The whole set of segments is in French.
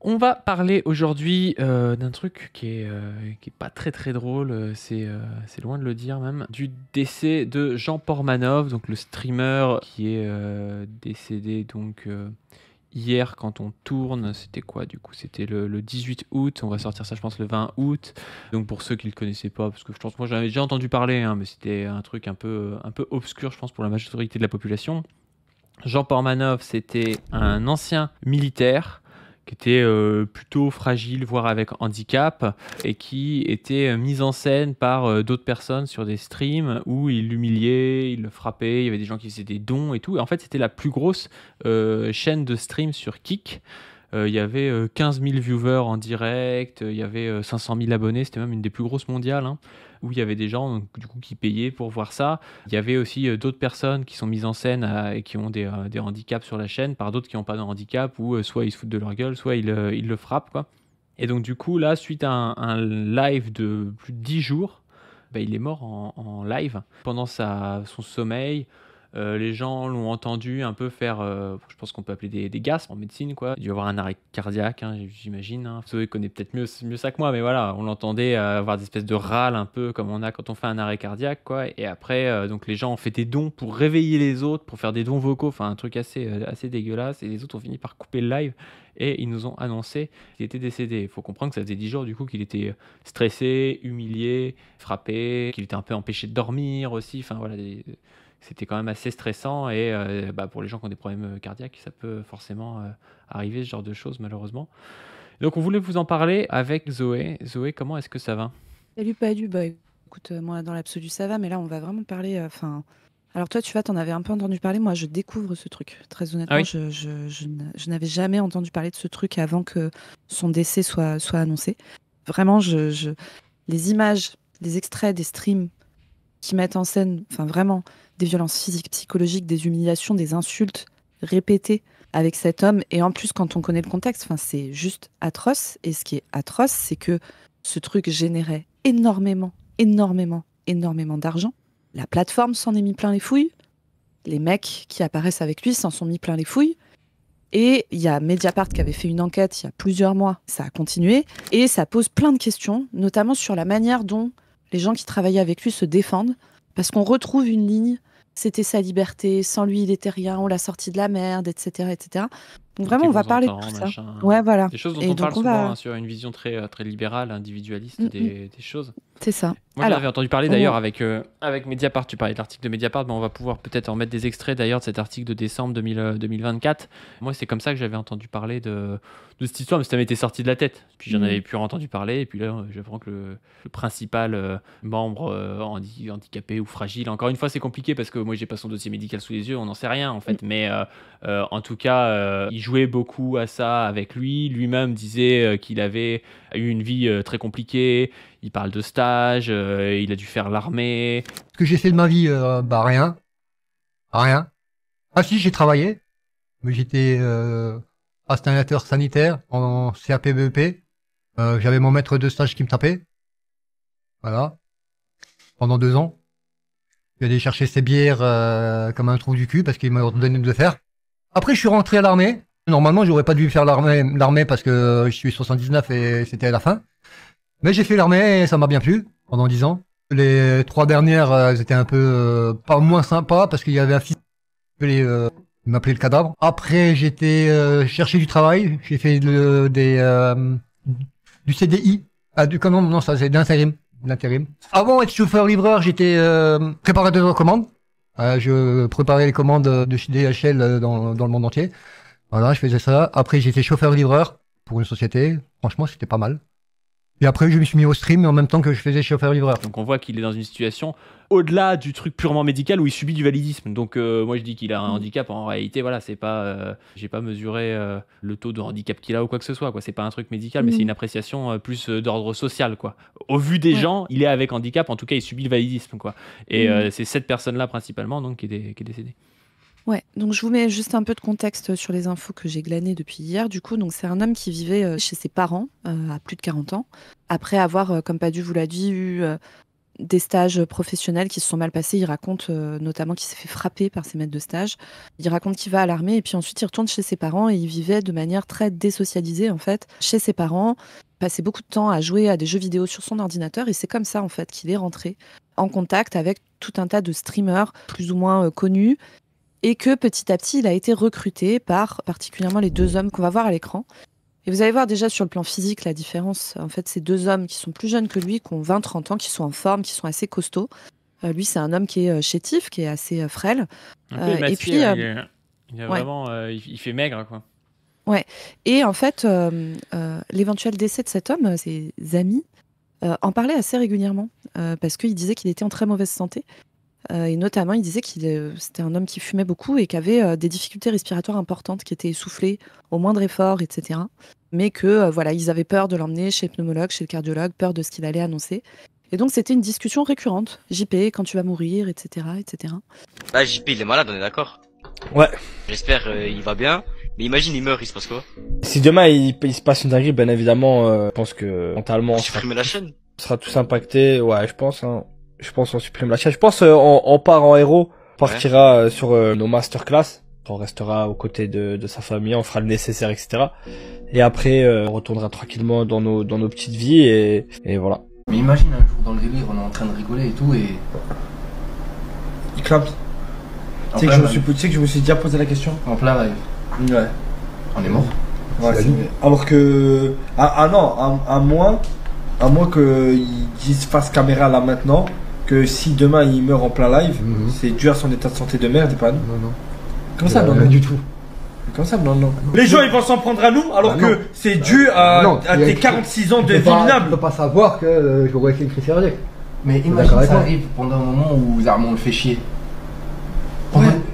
On va parler aujourd'hui d'un truc qui est pas très très drôle, c'est loin de le dire même, du décès de Jean Portmanov, donc le streamer qui est décédé donc hier quand on tourne. C'était quoi du coup? C'était le 18 août, on va sortir ça je pense le 20 août. Donc pour ceux qui le connaissaient pas, parce que je pense moi j'en avais déjà entendu parler, hein, mais c'était un truc un peu obscur je pense pour la majorité de la population. Jean Portmanov, c'était un ancien militaire qui était plutôt fragile, voire avec handicap, et qui était mis en scène par d'autres personnes sur des streams où il l'humiliait, il le frappait, il y avait des gens qui faisaient des dons et tout. Et en fait, c'était la plus grosse chaîne de stream sur Kick. Il y avait 15 000 viewers en direct, il y avait 500 000 abonnés, c'était même une des plus grosses mondiales, hein, où il y avait des gens donc, du coup, qui payaient pour voir ça. Il y avait aussi d'autres personnes qui sont mises en scène et qui ont des handicaps sur la chaîne, par d'autres qui n'ont pas de handicap, ou soit ils se foutent de leur gueule, soit ils le frappent, quoi. Et donc du coup, là, suite à un live de plus de 10 jours, bah, il est mort en live pendant son sommeil. Les gens l'ont entendu un peu faire, je pense qu'on peut appeler des gaspes en médecine, quoi. Il a dû avoir un arrêt cardiaque, hein, j'imagine, hein. Zoé connaît peut-être mieux ça que moi, mais voilà, on l'entendait avoir des espèces de râles un peu comme on a quand on fait un arrêt cardiaque, quoi. Et après, donc les gens ont fait des dons pour réveiller les autres, pour faire des dons vocaux, enfin un truc assez dégueulasse. Et les autres ont fini par couper le live et ils nous ont annoncé qu'il était décédé. Il faut comprendre que ça faisait 10 jours du coup qu'il était stressé, humilié, frappé, qu'il était un peu empêché de dormir aussi. Enfin voilà, c'était quand même assez stressant et pour les gens qui ont des problèmes cardiaques, ça peut forcément arriver ce genre de choses malheureusement. Donc on voulait vous en parler avec Zoé. Zoé, comment est-ce que ça va? Salut Padu, bah écoute, moi dans l'absolu ça va, mais là on va vraiment parler. Alors toi tu vois, t'en avais un peu entendu parler, moi je découvre ce truc. Très Ah honnêtement, oui. je n'avais jamais entendu parler de ce truc avant que son décès soit annoncé. Vraiment, les images, les extraits des streams qui mettent en scène, enfin vraiment, des violences physiques, psychologiques, des humiliations, des insultes répétées avec cet homme, et en plus quand on connaît le contexte, enfin c'est juste atroce. Et ce qui est atroce, c'est que ce truc générait énormément, énormément, énormément d'argent. La plateforme s'en est mis plein les fouilles. Les mecs qui apparaissent avec lui s'en sont mis plein les fouilles. Et il y a Mediapart qui avait fait une enquête il y a plusieurs mois. Ça a continué. Et ça pose plein de questions, notamment sur la manière dont les gens qui travaillaient avec lui se défendent. Parce qu'on retrouve une ligne. C'était sa liberté. Sans lui, il était rien. On l'a sorti de la merde, etc., etc. Donc Ok, vraiment, on va qu'on parler de entend, tout ça. machin. Ouais, voilà. Des choses dont Et on parle donc on souvent, va. hein, sur une vision très libérale, individualiste Mm, mm. des choses. C'est ça. Moi, j'en avais Alors, entendu parler d'ailleurs on... avec Mediapart. Tu parlais de l'article de Mediapart, mais on va pouvoir peut-être en mettre des extraits d'ailleurs de cet article de décembre 2024. Moi, c'est comme ça que j'avais entendu parler de cette histoire, mais ça m'était sorti de la tête. Puis j'en avais Mm. plus entendu parler, et puis là, j'apprends que le principal membre handicapé ou fragile, encore une fois, c'est compliqué parce que moi, j'ai pas son dossier médical sous les yeux, on n'en sait rien en Mm. fait, mais en tout cas, il jouait beaucoup à ça avec lui. Lui-même disait qu'il avait eu une vie très compliquée. Il parle de stage, il a dû faire l'armée. Ce que j'ai fait de ma vie, bah rien, rien. Ah si, j'ai travaillé, mais j'étais installateur sanitaire en CAP-BEP. J'avais mon maître de stage qui me tapait, voilà, pendant 2 ans. Il allait chercher ses bières comme un trou du cul parce qu'il m'a ordonné de le faire. Après, je suis rentré à l'armée. Normalement, j'aurais pas dû faire l'armée parce que je suis 79 et c'était à la fin. Mais j'ai fait l'armée et ça m'a bien plu pendant 10 ans. Les 3 dernières, elles étaient un peu pas moins sympas parce qu'il y avait un fils il m'appelait le cadavre. Après, j'étais chercher du travail. J'ai fait du CDI. Ah, comment? Non, ça c'est de l'intérim. Avant d'être chauffeur-livreur, j'étais préparateur de commandes. Je préparais les commandes de chez DHL dans le monde entier. Voilà, je faisais ça. Après, j'étais chauffeur-livreur pour une société. Franchement, c'était pas mal. Et après, je me suis mis au stream en même temps que je faisais chauffeur-livreur. Donc on voit qu'il est dans une situation au-delà du truc purement médical où il subit du validisme. Donc moi je dis qu'il a un Mm. handicap. En réalité, voilà, c'est pas, j'ai pas mesuré le taux de handicap qu'il a ou quoi que ce soit. Quoi, c'est pas un truc médical, mais c'est une Mm. appréciation plus d'ordre social. Quoi. Au vu des Ouais. gens, il est avec handicap. En tout cas, il subit le validisme. Quoi. Et Mm. c'est cette personne-là principalement donc qui est décédée. Ouais, donc je vous mets juste un peu de contexte sur les infos que j'ai glanées depuis hier. Du coup, donc c'est un homme qui vivait chez ses parents à plus de 40 ans, après avoir, comme Padu vous l'a dit, eu des stages professionnels qui se sont mal passés. Il raconte notamment qu'il s'est fait frapper par ses maîtres de stage. Il raconte qu'il va à l'armée et puis ensuite il retourne chez ses parents et il vivait de manière très désocialisée en fait chez ses parents. Passait beaucoup de temps à jouer à des jeux vidéo sur son ordinateur et c'est comme ça en fait qu'il est rentré en contact avec tout un tas de streamers plus ou moins connus et que petit à petit il a été recruté par particulièrement les 2 hommes qu'on va voir à l'écran. Et vous allez voir déjà sur le plan physique la différence. En fait, ces 2 hommes qui sont plus jeunes que lui, qui ont 20-30 ans, qui sont en forme, qui sont assez costauds. Lui, c'est un homme qui est chétif, qui est assez frêle. Un peu émacié, Et puis, il a ouais. vraiment, il fait maigre, quoi. Ouais. Et en fait, l'éventuel décès de cet homme, ses amis en parlaient assez régulièrement parce qu'il disait qu'il était en très mauvaise santé. Et notamment, il disait c'était un homme qui fumait beaucoup et qui avait des difficultés respiratoires importantes, qui était essoufflé au moindre effort, etc. Mais que voilà, ils avaient peur de l'emmener chez le pneumologue, chez le cardiologue, peur de ce qu'il allait annoncer. Et donc, c'était une discussion récurrente. JP, quand tu vas mourir, etc., etc. Bah, JP, il est malade, on est d'accord? Ouais. J'espère il va bien. Mais imagine, il meurt, il se passe quoi? Si demain il se passe une dinguerie, bien évidemment, je pense que mentalement, On supprime la chaîne? on sera tous impactés. Ouais, je pense. Hein. Je pense on supprime la chaîne. Je pense on part en héros, on partira sur nos masterclass. On restera aux côtés de sa famille, on fera le nécessaire, etc. Et après, on retournera tranquillement dans nos petites vies et voilà. Mais imagine un jour dans le délire, on est en train de rigoler et tout et... Il clappe. Tu sais que je me suis déjà posé la question. En plein live. Ouais. On est mort. Ouais, c'est vrai. Alors que non, à moins qu'ils disent face caméra là maintenant que si demain il meurt en plein live, c'est dû à son état de santé de merde et pas nous. Non. Comme ça, non, du tout. Comme ça, non. Les gens ils vont s'en prendre à nous alors que c'est dû à tes 46 ans de vie Tu minable. peux pas savoir que j'aurais fait une crise cardiaque. Mais imagine ça arrive pendant un moment où Zarma on le fait chier.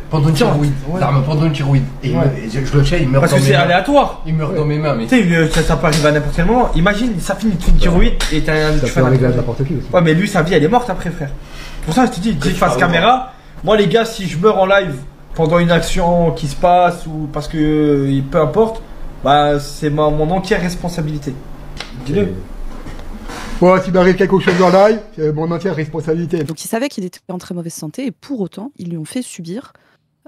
Pendant une thyroïde. Zarma, pendant une thyroïde. Et je le sais, il meurt Parce dans que mes c'est mains. aléatoire. Il meurt dans mes mains, mais... Tu sais, ça peut arriver à n'importe quel moment. Imagine, ça finit une thyroïde et tu Ça fais peut arriver à n'importe qui aussi. Ouais, mais lui, sa vie, elle est morte après, frère. Pour ça, je te dis face caméra. Moi, les gars, si je meurs en live pendant une action qui se passe ou parce que peu importe, bah, c'est mon entière responsabilité. Dis-le. Ouais, s'il m'arrive quelque chose en live, c'est mon entière responsabilité. Donc, il savait qu'il était en très mauvaise santé et pour autant, ils lui ont fait subir.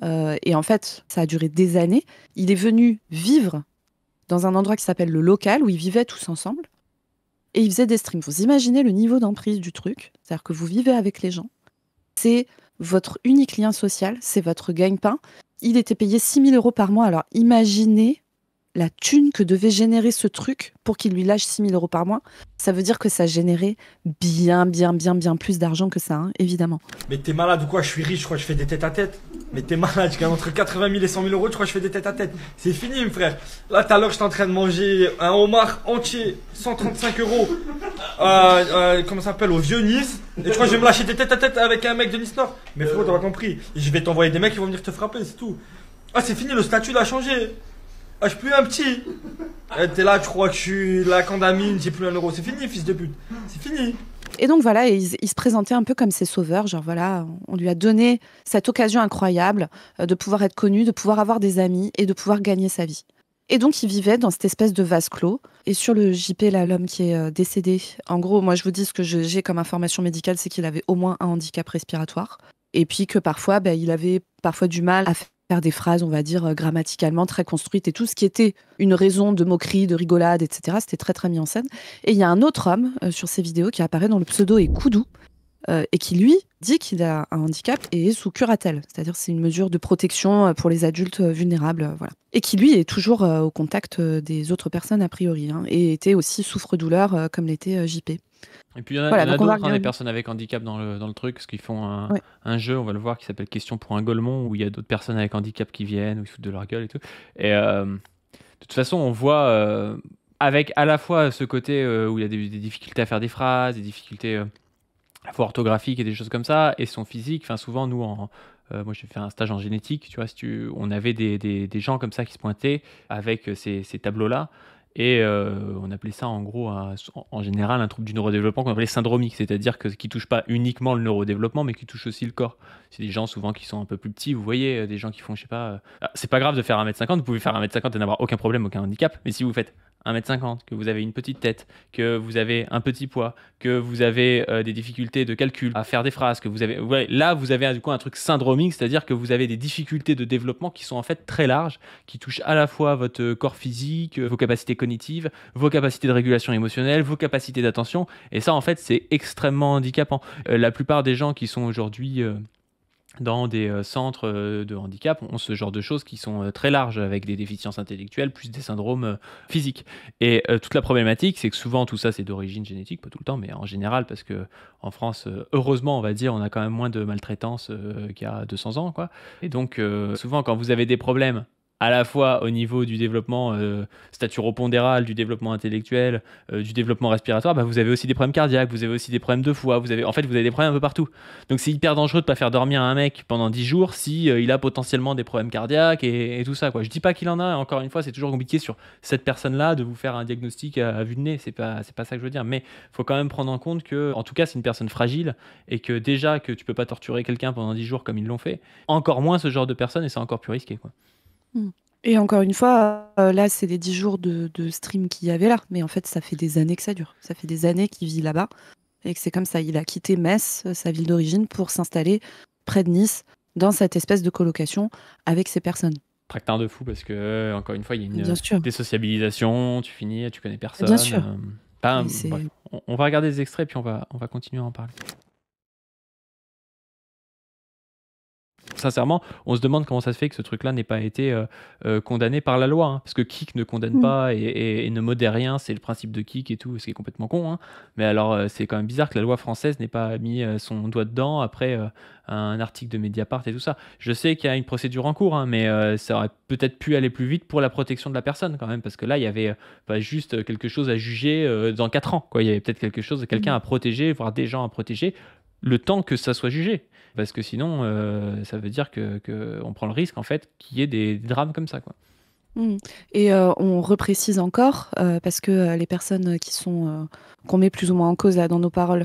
Et en fait, ça a duré des années. Il est venu vivre dans un endroit qui s'appelle le local où ils vivaient tous ensemble et il faisait des streams. Vous imaginez le niveau d'emprise du truc, c'est-à-dire que vous vivez avec les gens. C'est votre unique lien social, c'est votre gagne-pain. Il était payé 6 000 € par mois. Alors imaginez la thune que devait générer ce truc pour qu'il lui lâche 6 000 € par mois. Ça veut dire que ça générait bien plus d'argent que ça, hein, évidemment. Mais t'es malade ou quoi? Je suis riche, je crois que je fais des têtes à tête. Mais t'es malade, je gagne entre 80 000 et 100 000 €, je crois que je fais des têtes à tête. C'est fini, mon frère. Là, tout à l'heure, j'étais en train de manger un homard entier, 135 €. Comment ça s'appelle? Au vieux Nice. Et je crois que je vais me lâcher des têtes à tête avec un mec de Nice Nord. Mais frérot, t'as pas compris. Et je vais t'envoyer des mecs qui vont venir te frapper, c'est tout. Ah, c'est fini, le statut, il a changé. Ah, je suis plus un petit. T'es là, tu crois que je suis la condamine, j'ai plus 1 €. C'est fini, fils de pute. C'est fini. Et donc voilà, il se présentait un peu comme ses sauveurs, genre voilà, on lui a donné cette occasion incroyable de pouvoir être connu, de pouvoir avoir des amis et de pouvoir gagner sa vie. Et donc il vivait dans cette espèce de vase clos. Et sur le JP, là, l'homme qui est décédé, en gros, moi je vous dis ce que j'ai comme information médicale, c'est qu'il avait au moins un handicap respiratoire. Et puis que parfois, il avait parfois du mal à faire des phrases, on va dire, grammaticalement très construites et tout, ce qui était une raison de moquerie, de rigolade, etc. C'était très très mis en scène. Et il y a un autre homme sur ces vidéos qui apparaît dans le pseudo et Koudou et qui lui dit qu'il a un handicap et est sous curatelle, c'est-à-dire c'est une mesure de protection pour les adultes vulnérables, voilà. Et qui lui est toujours au contact des autres personnes a priori, hein, et était aussi souffre-douleur comme l'était JP. Et puis il y en a, Voilà, il y en a donc on va d'autres, des regarder. personnes avec handicap dans le truc, parce qu'ils font Ouais. un jeu, on va le voir, qui s'appelle Question pour un Golemon, où il y a d'autres personnes avec handicap qui viennent, où ils foutent de leur gueule et tout. Et de toute façon, on voit avec à la fois ce côté où il y a des difficultés à faire des phrases, des difficultés à la fois orthographiques et des choses comme ça, et son physique. Enfin, souvent, nous, moi j'ai fait un stage en génétique, tu vois, on avait des gens comme ça qui se pointaient avec ces tableaux-là. Et on appelait ça en gros, en général, un trouble du neurodéveloppement qu'on appelait syndromique, c'est-à-dire qui touche pas uniquement le neurodéveloppement, mais qui touche aussi le corps. C'est des gens souvent qui sont un peu plus petits, vous voyez, des gens qui font, je sais pas, c'est pas grave de faire 1m50, vous pouvez faire 1m50 et n'avoir aucun problème, aucun handicap, mais si vous faites 1m50, que vous avez une petite tête, que vous avez un petit poids, que vous avez des difficultés de calcul à faire des phrases, que vous avez... Ouais, là, vous avez du coup un truc syndromique, c'est-à-dire que vous avez des difficultés de développement qui sont en fait très larges, qui touchent à la fois votre corps physique, vos capacités cognitives, vos capacités de régulation émotionnelle, vos capacités d'attention. Et ça, en fait, c'est extrêmement handicapant. La plupart des gens qui sont aujourd'hui dans des centres de handicap ont ce genre de choses qui sont très larges, avec des déficiences intellectuelles plus des syndromes physiques. Et toute la problématique, c'est que souvent tout ça c'est d'origine génétique, pas tout le temps, mais en général, parce que en France, heureusement, on va dire, on a quand même moins de maltraitance qu'il y a 200 ans, quoi. Et donc souvent quand vous avez des problèmes à la fois au niveau du développement staturopondéral, du développement intellectuel, du développement respiratoire, bah, vous avez aussi des problèmes cardiaques, vous avez aussi des problèmes de foie, vous avez des problèmes un peu partout. Donc c'est hyper dangereux de ne pas faire dormir un mec pendant 10 jours si il a potentiellement des problèmes cardiaques et tout ça, quoi. Je dis pas qu'il en a, encore une fois, c'est toujours compliqué sur cette personne-là de vous faire un diagnostic à vue de nez, c'est pas ça que je veux dire, mais il faut quand même prendre en compte que, en tout cas, c'est une personne fragile et que déjà que tu peux pas torturer quelqu'un pendant 10 jours comme ils l'ont fait, encore moins ce genre de personne et c'est encore plus risqué, quoi. Et encore une fois, là, c'est les 10 jours de stream qu'il y avait là. Mais en fait, ça fait des années que ça dure. Ça fait des années qu'il vit là-bas. Et que c'est comme ça. Il a quitté Metz, sa ville d'origine, pour s'installer près de Nice, dans cette espèce de colocation avec ces personnes. Tracteur de fou parce que, encore une fois, il y a Bien sûr. une désociabilisation, tu finis, tu connais personne. Bien sûr. Bref, c'est- on va regarder des extraits puis on va continuer à en parler. Sincèrement, on se demande comment ça se fait que ce truc-là n'ait pas été condamné par la loi, hein. Parce que Kik ne condamne pas et ne modère rien, c'est le principe de Kik et tout, ce qui est complètement con, hein. Mais alors, c'est quand même bizarre que la loi française n'ait pas mis son doigt dedans après un article de Mediapart et tout ça. Je sais qu'il y a une procédure en cours, hein, mais ça aurait peut-être pu aller plus vite pour la protection de la personne quand même, parce que là, il y avait pas juste quelque chose à juger dans 4 ans, quoi. Il y avait peut-être quelqu'un à protéger, voire des gens à protéger, le temps que ça soit jugé. Parce que sinon, ça veut dire qu'on prend le risque, en fait, qu'il y ait des drames comme ça, quoi. Et on reprécise encore, parce que les personnes qu'on met plus ou moins en cause là, dans nos paroles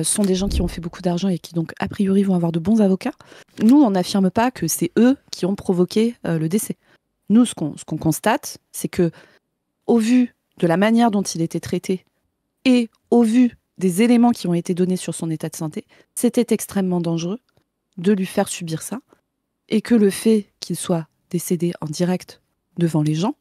sont des gens qui ont fait beaucoup d'argent et qui donc a priori vont avoir de bons avocats. Nous, on n'affirme pas que c'est eux qui ont provoqué le décès. Nous, ce qu'on constate, c'est que au vu de la manière dont il était traité et au vu des éléments qui ont été donnés sur son état de santé, c'était extrêmement dangereux de lui faire subir ça, et que le fait qu'il soit décédé en direct devant les gens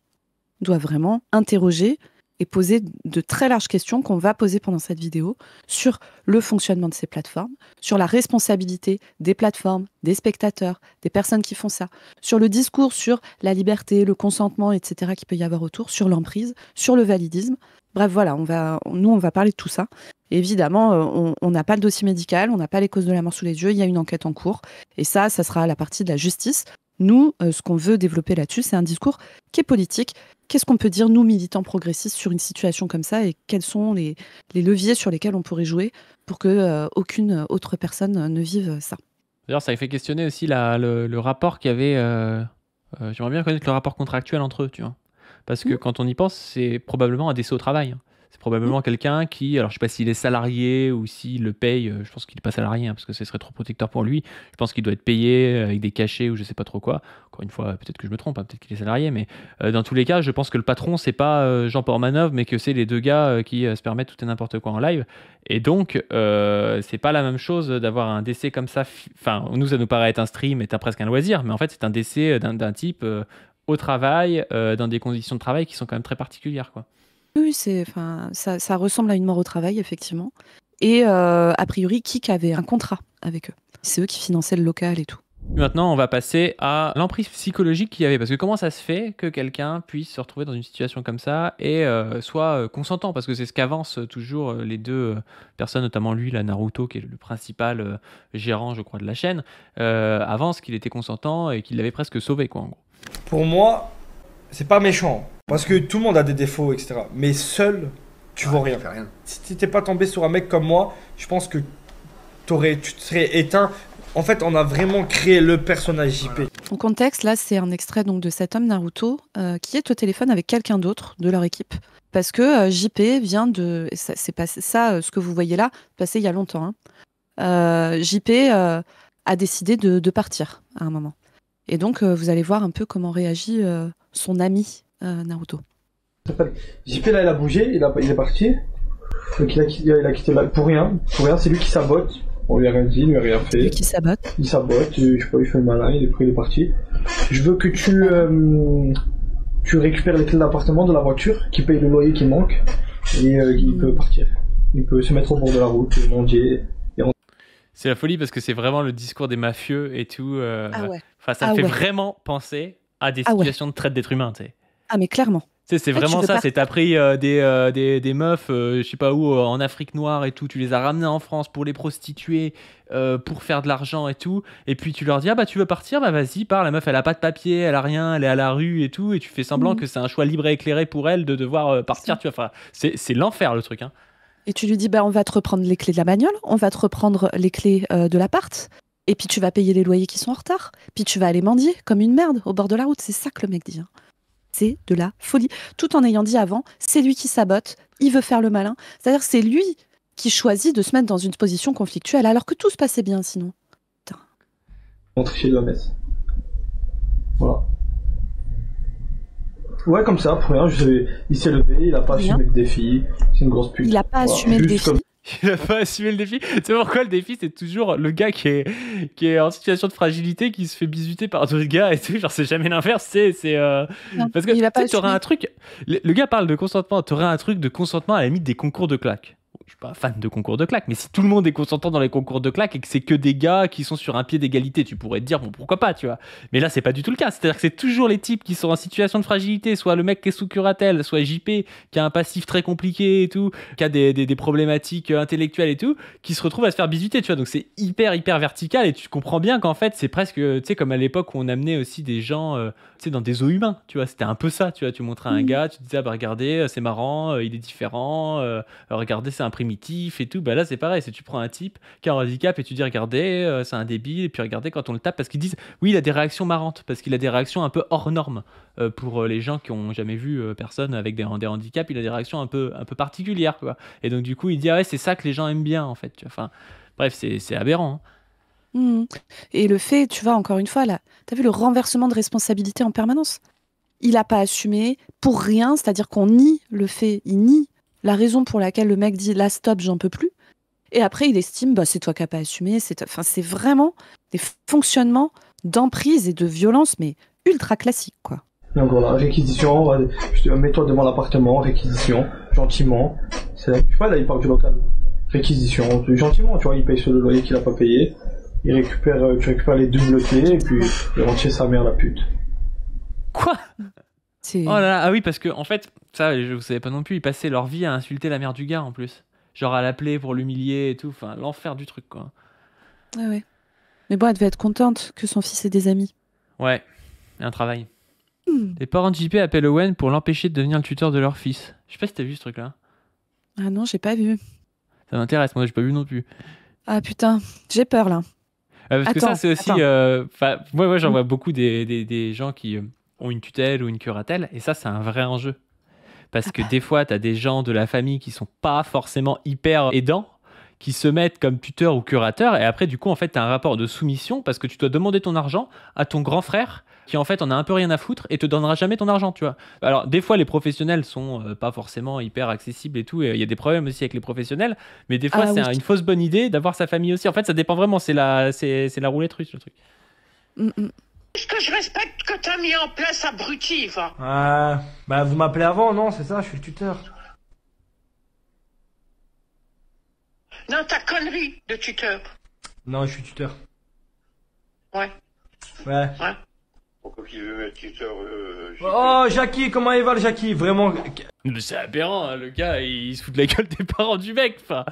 doit vraiment interroger et poser de très larges questions qu'on va poser pendant cette vidéo sur le fonctionnement de ces plateformes, sur la responsabilité des plateformes, des spectateurs, des personnes qui font ça, sur le discours sur la liberté, le consentement, etc. qu'il peut y avoir autour, sur l'emprise, sur le validisme. Bref, voilà, on va parler de tout ça. Et évidemment, on n'a pas le dossier médical, on n'a pas les causes de la mort sous les yeux, il y a une enquête en cours. Et ça sera la partie de la justice. Nous, ce qu'on veut développer là-dessus, c'est un discours qui est politique. Qu'est-ce qu'on peut dire, nous, militants progressistes, sur une situation comme ça, et quels sont les leviers sur lesquels on pourrait jouer pour que aucune autre personne ne vive ça. D'ailleurs, ça fait questionner aussi le rapport qu'il y avait. J'aimerais bien connaître le rapport contractuel entre eux, tu vois. Parce que quand on y pense, c'est probablement un décès au travail, hein. C'est probablement quelqu'un qui, alors je sais pas s'il est salarié ou s'il le paye, je pense qu'il n'est pas salarié, hein, parce que ce serait trop protecteur pour lui. Je pense qu'il doit être payé avec des cachets ou je sais pas trop quoi. Encore une fois, peut-être que je me trompe, hein, peut-être qu'il est salarié, mais dans tous les cas, je pense que le patron, c'est pas Jean Portmanov, mais que c'est les deux gars qui se permettent tout et n'importe quoi en live. Et donc, c'est pas la même chose d'avoir un décès comme ça. Enfin, nous, ça nous paraît être un stream, être presque un loisir, mais en fait, c'est un décès d'un type au travail, dans des conditions de travail qui sont quand même très particulières, quoi. Oui, ça ressemble à une mort au travail, effectivement. Et a priori, Kik avait un contrat avec eux. C'est eux qui finançaient le local et tout. Maintenant, on va passer à l'emprise psychologique qu'il y avait. Parce que comment ça se fait que quelqu'un puisse se retrouver dans une situation comme ça et soit consentant? Parce que c'est ce qu'avancent toujours les deux personnes, notamment lui, là, Naruto, qui est le principal gérant, je crois, de la chaîne, avance qu'il était consentant et qu'il l'avait presque sauvé, quoi, en gros. Pour moi, c'est pas méchant. Parce que tout le monde a des défauts, etc. Mais seul, tu vaux rien. Si t'étais pas tombé sur un mec comme moi, je pense que tu te serais éteint. En fait, on a vraiment créé le personnage JP. Voilà. En contexte, là, c'est un extrait donc, de cet homme Naruto qui est au téléphone avec quelqu'un d'autre de leur équipe. Parce que JP vient de... C'est passé ça, ce que vous voyez là, passé il y a longtemps. Hein. JP a décidé de partir à un moment. Et donc, vous allez voir un peu comment réagit son ami Naruto. JP là il a bougé, il est parti. Donc il a quitté là pour rien, c'est lui qui sabote. On lui a rien dit, il lui a rien fait. Lui qui sabote. Il sabote, je sais pas, il fait le malin, il est parti. Je veux que tu récupères les clés de l'appartement, de la voiture, qui paye le loyer qui manque, et il peut partir. Il peut se mettre au bord de la route, mendier. C'est la folie parce que c'est vraiment le discours des mafieux et tout. Ah ouais. Enfin, ça me fait vraiment penser à des situations de traite d'être humain, tu sais. Ah mais clairement. C'est vraiment ça, c'est t'as pris des meufs, je sais pas où, en Afrique noire et tout, tu les as ramenées en France pour les prostituer, pour faire de l'argent et tout, et puis tu leur dis, ah bah tu veux partir, bah vas-y, pars, la meuf elle a pas de papier, elle a rien, elle est à la rue et tout, et tu fais semblant que c'est un choix libre et éclairé pour elle de devoir partir, tu vois, enfin, c'est l'enfer le truc, hein. Et tu lui dis, bah on va te reprendre les clés de la bagnole, on va te reprendre les clés de l'appart, et puis tu vas payer les loyers qui sont en retard, puis tu vas aller mendier comme une merde au bord de la route, c'est ça que le mec dit, hein. C'est de la folie. Tout en ayant dit avant, c'est lui qui sabote, il veut faire le malin. C'est-à-dire c'est lui qui choisit de se mettre dans une position conflictuelle alors que tout se passait bien sinon. Putain. Rentre chez l'OMS. Voilà. Ouais, comme ça, pour rien, il s'est levé, il a pas assumé le défi, c'est une grosse pute. Il a pas assumé le défi. Il a pas assumé le défi. C'est pourquoi le défi, c'est toujours le gars qui est en situation de fragilité, qui se fait bisuter par d'autres gars et tout. Genre, c'est jamais l'inverse. Parce que tu aurais un truc. Le gars parle de consentement. Tu aurais un truc de consentement à la limite des concours de claques. Je suis pas fan de concours de claques, mais si tout le monde est consentant dans les concours de claques et que c'est que des gars qui sont sur un pied d'égalité, tu pourrais te dire, bon, pourquoi pas, tu vois. Mais là, c'est pas du tout le cas. C'est-à-dire que c'est toujours les types qui sont en situation de fragilité, soit le mec qui est sous curatelle, soit JP, qui a un passif très compliqué et tout, qui a des problématiques intellectuelles et tout, qui se retrouvent à se faire bisuter, tu vois. Donc c'est hyper vertical et tu comprends bien qu'en fait, c'est presque, tu sais, comme à l'époque où on amenait aussi des gens, tu sais, dans des zoos humains, tu vois. C'était un peu ça, tu vois. Tu montrais un gars, tu disais, ah bah regardez, c'est marrant, il est différent, regardez, c'est un primitif et tout. Bah là c'est pareil, c'est tu prends un type qui a un handicap et tu dis regardez, c'est un débile, et puis regardez quand on le tape, parce qu'ils disent oui, il a des réactions marrantes, parce qu'il a des réactions un peu hors normes, pour les gens qui ont jamais vu personne avec des handicaps, il a des réactions un peu particulières, quoi. Et donc du coup il dit ah ouais, c'est ça que les gens aiment bien en fait, tu vois. Enfin bref, c'est aberrant, hein. Et le fait, tu vois, encore une fois là, t'as vu le renversement de responsabilité en permanence. Il a pas assumé pour rien, c'est-à-dire qu'on nie le fait, il nie la raison pour laquelle le mec dit là stop, j'en peux plus. Et après il estime bah c'est toi qui n'as pas assumé. Enfin c'est vraiment des fonctionnements d'emprise et de violence mais ultra classiques, quoi. Donc voilà, réquisition, mets-toi devant l'appartement, réquisition, gentiment. Je sais pas, là il part du local. Réquisition, gentiment, tu vois, il paye sur le loyer qu'il a pas payé. Tu récupères les doubles clés et puis il rentre chez sa mère, la pute. Quoi ? Oh là là, ah oui, parce que en fait, ça, je vous savais pas non plus, ils passaient leur vie à insulter la mère du gars en plus. Genre à l'appeler pour l'humilier et tout, enfin l'enfer du truc, quoi. Ouais. Mais bon, elle devait être contente que son fils ait des amis. Ouais, et un travail. Les parents de JP appellent Owen pour l'empêcher de devenir le tuteur de leur fils. Je sais pas si t'as vu ce truc-là. Ah non, j'ai pas vu. Ça m'intéresse, moi j'ai pas vu non plus. Ah putain, j'ai peur là. Parce que ça, c'est aussi. Moi j'en vois beaucoup des gens qui ont une tutelle ou une curatelle, et ça, c'est un vrai enjeu. Parce que des fois, tu as des gens de la famille qui sont pas forcément hyper aidants, qui se mettent comme tuteur ou curateur, et après, du coup, en fait, tu as un rapport de soumission, parce que tu dois demander ton argent à ton grand frère, qui en fait en a un peu rien à foutre, et te donnera jamais ton argent, tu vois. Alors, des fois, les professionnels sont pas forcément hyper accessibles et tout, et il y a des problèmes aussi avec les professionnels, mais des fois, c'est une fausse bonne idée d'avoir sa famille aussi. En fait, ça dépend vraiment, c'est la roulette russe, le truc. Est-ce que je respecte que t'as mis en place, abruti, va? Bah vous m'appelez avant, non, c'est ça, je suis le tuteur. Non, ta connerie de tuteur. Non, je suis tuteur. Ouais. Pourquoi il veut mettre tuteur Oh, Jackie, comment il va le Jackie? Vraiment. Mais c'est aberrant, hein, le gars, il se fout de la gueule des parents du mec, enfin.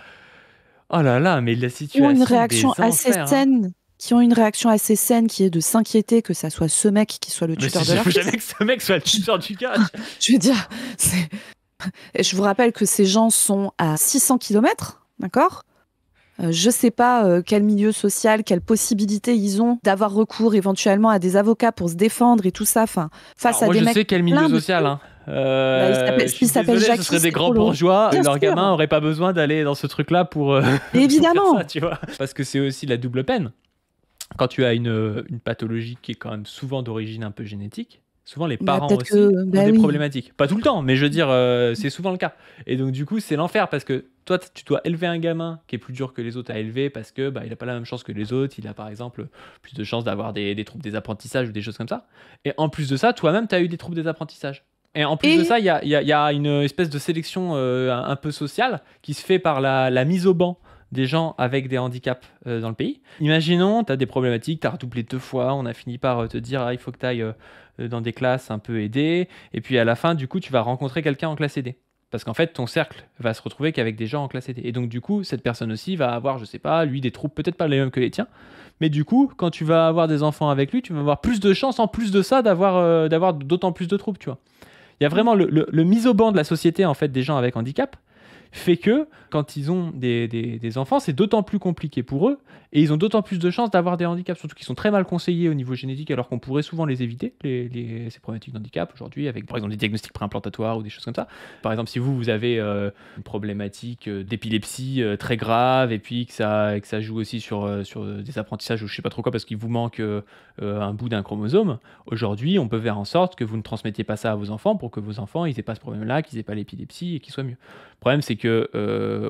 Oh là là, mais la situation. Une réaction assez saine. Qui ont une réaction assez saine, qui est de s'inquiéter que ça soit ce mec qui soit le tuteur de leur fils. Il faut jamais que ce mec soit le tuteur du gars. Je veux dire, et je vous rappelle que ces gens sont à 600 km, d'accord ? Je sais pas quel milieu social, quelles possibilités ils ont d'avoir recours éventuellement à des avocats pour se défendre et tout ça. Enfin, face à des mecs. Moi, je sais quel milieu social. Hein. Il s'appelle Jackie. Ce serait des grands bourgeois. Leurs gamins n'auraient pas besoin d'aller dans ce truc-là pour. Évidemment. Pour faire ça, tu vois. Parce que c'est aussi la double peine. Quand tu as une pathologie qui est quand même souvent d'origine un peu génétique, Souvent, les Bah, parents peut-être aussi que, ont bah des oui. problématiques. Pas tout le temps, mais je veux dire, c'est souvent le cas. Et donc, du coup, c'est l'enfer parce que toi, tu dois élever un gamin qui est plus dur que les autres à élever parce que il n'a pas la même chance que les autres. Il a, par exemple, plus de chances d'avoir des troubles des apprentissages ou des choses comme ça. Et en plus de ça, toi-même, tu as eu des troubles des apprentissages. Et en plus de Et ça, il y a une espèce de sélection un peu sociale qui se fait par la mise au banc des gens avec des handicaps dans le pays. Imaginons, tu as des problématiques, tu as redoublé 2 fois, on a fini par te dire il faut que tu ailles dans des classes un peu aidées, et puis à la fin, du coup, tu vas rencontrer quelqu'un en classe aidée. Parce qu'en fait, ton cercle va se retrouver qu'avec des gens en classe aidée. Et donc, du coup, cette personne aussi va avoir, je sais pas, lui, des troubles peut-être pas les mêmes que les tiens, mais du coup, quand tu vas avoir des enfants avec lui, tu vas avoir plus de chances, en plus de ça, d'avoir d'autant plus de troubles, tu vois. Il y a vraiment le mise au banc de la société, en fait, des gens avec handicap, fait que quand ils ont des enfants, c'est d'autant plus compliqué pour eux et ils ont d'autant plus de chances d'avoir des handicaps, surtout qu'ils sont très mal conseillés au niveau génétique alors qu'on pourrait souvent les éviter, ces problématiques d'handicap aujourd'hui, avec par exemple des diagnostics préimplantatoires ou des choses comme ça. Par exemple, si vous avez une problématique d'épilepsie très grave et puis que ça joue aussi sur des apprentissages ou je sais pas trop quoi parce qu'il vous manque un bout d'un chromosome, aujourd'hui on peut faire en sorte que vous ne transmettiez pas ça à vos enfants pour que vos enfants ils aient pas ce problème-là, qu'ils aient pas l'épilepsie et qu'ils soient mieux. Le problème, c'est que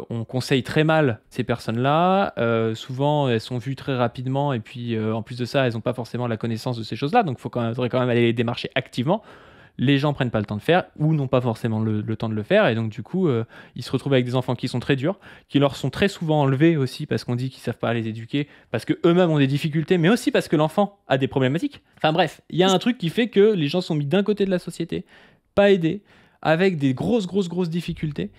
on conseille très mal ces personnes-là. Souvent, elles sont vues très rapidement, et puis en plus de ça, elles n'ont pas forcément la connaissance de ces choses-là. Donc, il faudrait quand même aller les démarcher activement. Les gens prennent pas le temps de faire, ou n'ont pas forcément le temps de le faire, et donc du coup, ils se retrouvent avec des enfants qui sont très durs, qui leur sont très souvent enlevés aussi parce qu'on dit qu'ils savent pas les éduquer, parce que eux-mêmes ont des difficultés, mais aussi parce que l'enfant a des problématiques. Enfin bref, il y a un truc qui fait que les gens sont mis d'un côté de la société, pas aidés, avec des grosses difficultés.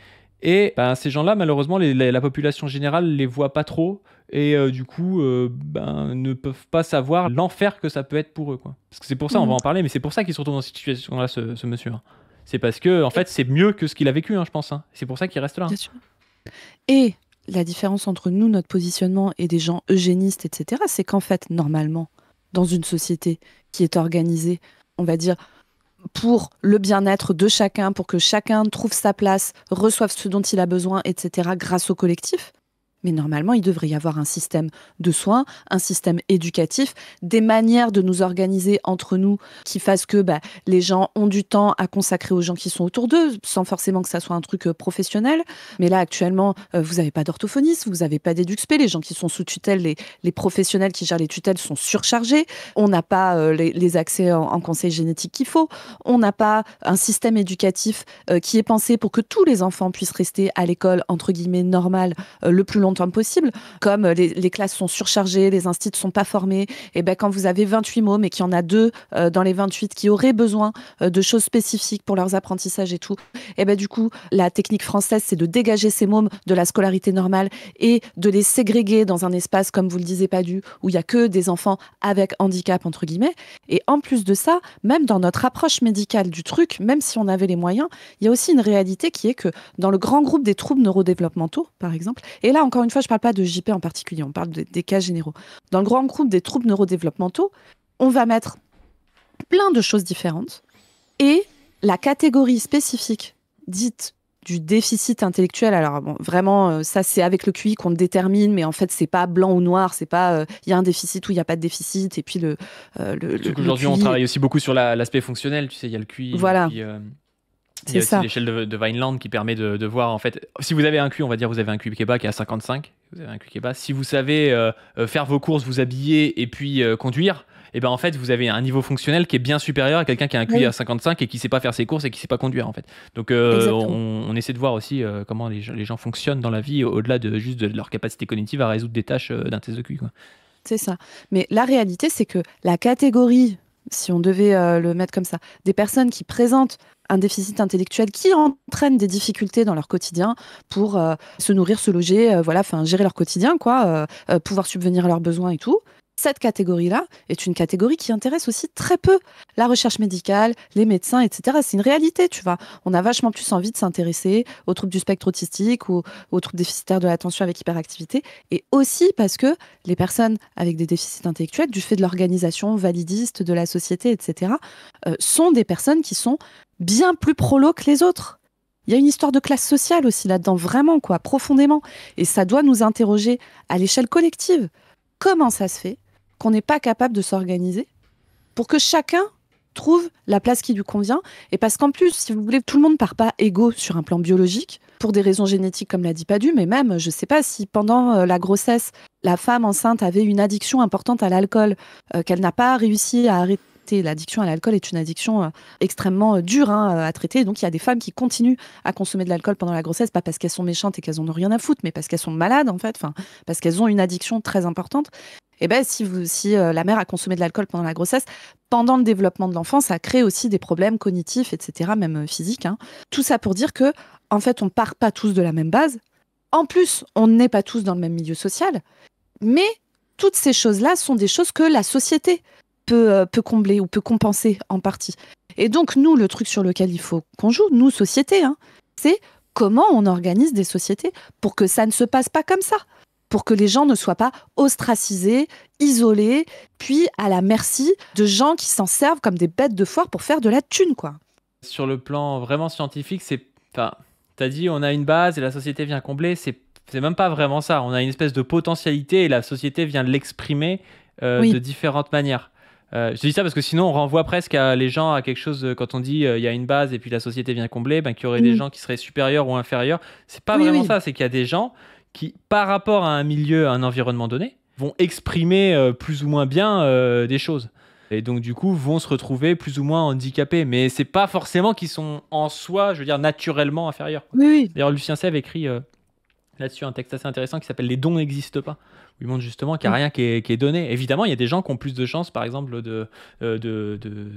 Et ces gens-là, malheureusement, la population générale les voit pas trop et du coup, ne peuvent pas savoir l'enfer que ça peut être pour eux, quoi. Parce que c'est pour ça, on va en parler, mais c'est pour ça qu'il se retrouve dans cette situation-là, ce monsieur. C'est parce que, en fait, c'est mieux que ce qu'il a vécu, je pense. C'est pour ça qu'il reste là. Bien sûr. Et la différence entre nous, notre positionnement et des gens eugénistes, etc., c'est qu'en fait, normalement, dans une société qui est organisée, on va dire, pour le bien-être de chacun, pour que chacun trouve sa place, reçoive ce dont il a besoin, etc., grâce au collectif. Mais normalement, il devrait y avoir un système de soins, un système éducatif, des manières de nous organiser entre nous qui fassent que les gens ont du temps à consacrer aux gens qui sont autour d'eux, sans forcément que ça soit un truc professionnel. Mais là, actuellement, vous n'avez pas d'orthophoniste, vous n'avez pas d'éduxp, les gens qui sont sous tutelle, les professionnels qui gèrent les tutelles sont surchargés, on n'a pas les accès en conseil génétique qu'il faut, on n'a pas un système éducatif qui est pensé pour que tous les enfants puissent rester à l'école, entre guillemets, normale, le plus longtemps possible. Comme les classes sont surchargées, les instituts ne sont pas formés, et quand vous avez 28 mômes et qu'il y en a 2 dans les 28 qui auraient besoin de choses spécifiques pour leurs apprentissages et tout, du coup, la technique française, c'est de dégager ces mômes de la scolarité normale et de les ségréguer dans un espace, comme vous le disiez, Padu, où il n'y a que des enfants avec handicap, entre guillemets. Et en plus de ça, même dans notre approche médicale du truc, même si on avait les moyens, il y a aussi une réalité qui est que dans le grand groupe des troubles neurodéveloppementaux, par exemple, et là, encore une fois, je ne parle pas de JP en particulier, on parle des cas généraux. Dans le grand groupe des troubles neurodéveloppementaux, on va mettre plein de choses différentes et la catégorie spécifique dite du déficit intellectuel, alors bon, vraiment, ça c'est avec le QI qu'on le détermine, mais en fait c'est pas blanc ou noir, c'est pas il y a un déficit ou il n'y a pas de déficit, et puis Aujourd'hui on travaille aussi beaucoup sur l'aspect fonctionnel, tu sais, il y a le QI, voilà. Puis, il y a aussi l'échelle de Vineland qui permet de voir, en fait, si vous avez un QI, on va dire, vous avez un QI qui est bas qui est à 55, vous avez un QI qui est bas, si vous savez faire vos courses, vous habiller et puis conduire, et en fait vous avez un niveau fonctionnel qui est bien supérieur à quelqu'un qui a un QI à 55 et qui sait pas faire ses courses et qui sait pas conduire, en fait. Donc on essaie de voir aussi comment les gens fonctionnent dans la vie au-delà de juste de leur capacité cognitive à résoudre des tâches d'un test de QI, quoi. C'est ça. Mais la réalité, c'est que la catégorie, si on devait le mettre comme ça, des personnes qui présentent un déficit intellectuel qui entraîne des difficultés dans leur quotidien pour se nourrir, se loger, gérer leur quotidien, pouvoir subvenir à leurs besoins et tout. Cette catégorie-là est une catégorie qui intéresse aussi très peu la recherche médicale, les médecins, etc. C'est une réalité, tu vois. On a vachement plus envie de s'intéresser aux troubles du spectre autistique ou aux troubles déficitaires de l'attention avec hyperactivité. Et aussi parce que les personnes avec des déficits intellectuels, du fait de l'organisation validiste de la société, etc., sont des personnes qui sont bien plus prolos que les autres. Il y a une histoire de classe sociale aussi là-dedans, vraiment, profondément. Et ça doit nous interroger à l'échelle collective. Comment ça se fait qu'on n'est pas capable de s'organiser pour que chacun trouve la place qui lui convient. Et parce qu'en plus, si vous voulez, tout le monde part pas égaux sur un plan biologique, pour des raisons génétiques, comme l'a dit Padu, mais même, je sais pas, si pendant la grossesse, la femme enceinte avait une addiction importante à l'alcool, qu'elle n'a pas réussi à arrêter. L'addiction à l'alcool est une addiction extrêmement dure à traiter. Donc, il y a des femmes qui continuent à consommer de l'alcool pendant la grossesse, pas parce qu'elles sont méchantes et qu'elles en ont rien à foutre, mais parce qu'elles sont malades, en fait, parce qu'elles ont une addiction très importante. Et ben, si la mère a consommé de l'alcool pendant la grossesse, pendant le développement de l'enfant, ça crée aussi des problèmes cognitifs, etc., même physiques. Tout ça pour dire que, en fait, on part pas tous de la même base. En plus, on n'est pas tous dans le même milieu social. Mais toutes ces choses-là sont des choses que la société peut combler ou peut compenser en partie. Et donc, nous, le truc sur lequel il faut qu'on joue, nous, société, c'est comment on organise des sociétés pour que ça ne se passe pas comme ça, pour que les gens ne soient pas ostracisés, isolés, puis à la merci de gens qui s'en servent comme des bêtes de foire pour faire de la thune, quoi. Sur le plan vraiment scientifique, t'as dit on a une base et la société vient combler, c'est même pas vraiment ça. On a une espèce de potentialité et la société vient de l'exprimer de différentes manières. Je dis ça parce que sinon on renvoie presque les gens à quelque chose quand on dit il y a une base et puis la société vient combler, qu'il y aurait des gens qui seraient supérieurs ou inférieurs. C'est pas vraiment ça, c'est qu'il y a des gens qui, par rapport à un milieu, à un environnement donné, vont exprimer plus ou moins bien des choses. Et donc du coup vont se retrouver plus ou moins handicapés. Mais c'est pas forcément qu'ils sont en soi, je veux dire, naturellement inférieurs. D'ailleurs Lucien Sèvres écrit là-dessus un texte assez intéressant qui s'appelle « Les dons n'existent pas ». Il montre justement qu'il n'y a rien qui est donné. Évidemment, il y a des gens qui ont plus de chances, par exemple, de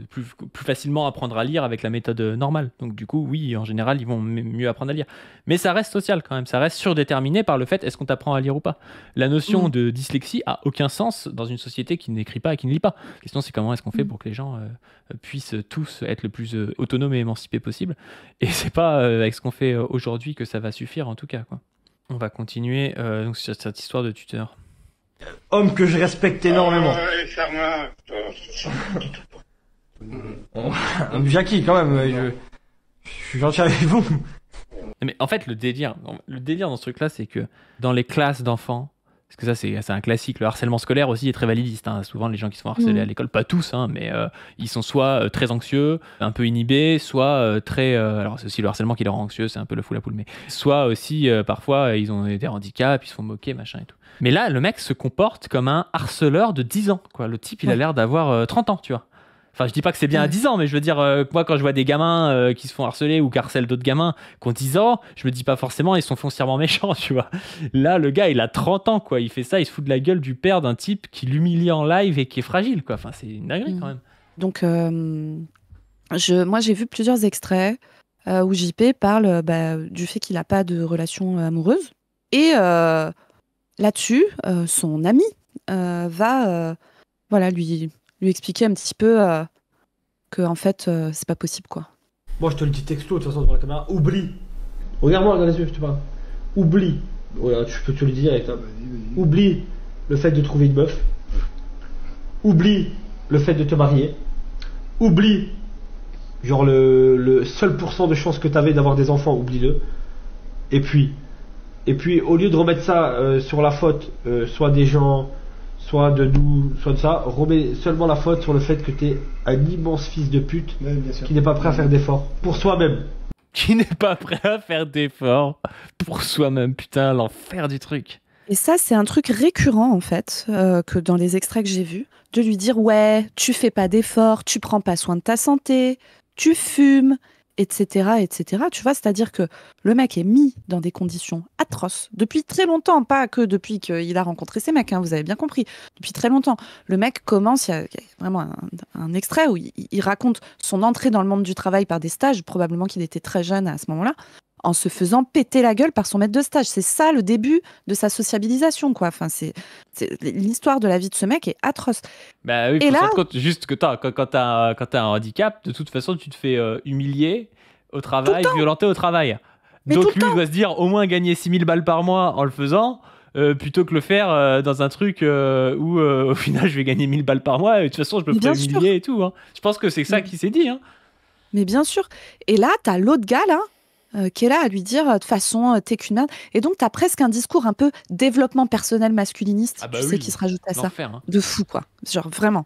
plus facilement apprendre à lire avec la méthode normale. Donc du coup, oui, en général, ils vont mieux apprendre à lire. Mais ça reste social quand même. Ça reste surdéterminé par le fait, est-ce qu'on t'apprend à lire ou pas? La notion de dyslexie a aucun sens dans une société qui n'écrit pas et qui ne lit pas. La question, c'est comment est-ce qu'on fait pour que les gens puissent tous être le plus autonomes et émancipés possible. Et c'est pas avec ce qu'on fait aujourd'hui que ça va suffire, en tout cas, quoi. On va continuer donc sur cette histoire de tuteur. Homme que je respecte énormément. Jackie, quand même, je suis gentil avec vous. Mais en fait, le délire dans ce truc-là, c'est que dans les classes d'enfants, parce que ça, c'est un classique, le harcèlement scolaire aussi est très validiste. Souvent, les gens qui se font harceler à l'école, pas tous, mais ils sont soit très anxieux, un peu inhibés, soit très... alors, c'est aussi le harcèlement qui les rend anxieux, c'est un peu le fou la poule, mais soit aussi, parfois, ils ont des handicaps, ils se font moquer, machin et tout. Mais là, le mec se comporte comme un harceleur de 10 ans, quoi. Le type, il a l'air d'avoir 30 ans, tu vois. Enfin, je dis pas que c'est bien à 10 ans, mais je veux dire, moi, quand je vois des gamins qui se font harceler ou qui harcèlent d'autres gamins qui ont 10 ans, je me dis pas forcément, ils sont foncièrement méchants, tu vois. Là, le gars, il a 30 ans, quoi. Il fait ça, il se fout de la gueule du père d'un type qui l'humilie en live et qui est fragile, quoi. Enfin, c'est une dinguerie, quand même. Donc, moi, j'ai vu plusieurs extraits où JP parle du fait qu'il n'a pas de relation amoureuse. Et là-dessus, son ami va lui expliquer un petit peu que en fait c'est pas possible, quoi. Moi je te le dis texto de toute façon devant la caméra, oublie. Regarde-moi dans les yeux, je te parle. Oublie. Voilà, je peux te le dire direct. Oublie le fait de trouver une meuf. Oublie le fait de te marier. Oublie genre le seul pourcent de chance que t'avais d'avoir des enfants, oublie-le. Et puis au lieu de remettre ça sur la faute soit des gens, soit de nous, soit de ça, remets seulement la faute sur le fait que t'es un immense fils de pute qui n'est pas prêt à faire d'efforts pour soi-même. Qui n'est pas prêt à faire d'efforts pour soi-même, putain, l'enfer du truc. Et ça, c'est un truc récurrent, en fait, que dans les extraits que j'ai vus, de lui dire « Ouais, tu fais pas d'efforts, tu prends pas soin de ta santé, tu fumes, etc. etc. » Tu vois, c'est-à-dire que le mec est mis dans des conditions atroces depuis très longtemps, pas que depuis qu'il a rencontré ces mecs, vous avez bien compris, depuis très longtemps. Le mec commence, il y a vraiment un extrait où il raconte son entrée dans le monde du travail par des stages, probablement qu'il était très jeune à ce moment-là, en se faisant péter la gueule par son maître de stage. C'est ça le début de sa sociabilisation, quoi. Enfin, c'est l'histoire de la vie de ce mec est atroce. Bah oui, faut se rendre compte juste que quand t'as un handicap, de toute façon, tu te fais humilier au travail, violenter au travail. Mais donc lui, il doit se dire au moins gagner 6000 balles par mois en le faisant, plutôt que le faire dans un truc où au final je vais gagner 1000 balles par mois et de toute façon je me ferai humilier et tout. Je pense que c'est ça qui s'est dit. Mais bien sûr. Et là, t'as l'autre gars là, qui est là à lui dire de toute façon t'es qu'une merde, et donc t'as presque un discours un peu développement personnel masculiniste, sais, qui se rajoute à ça, de fou, quoi, genre vraiment.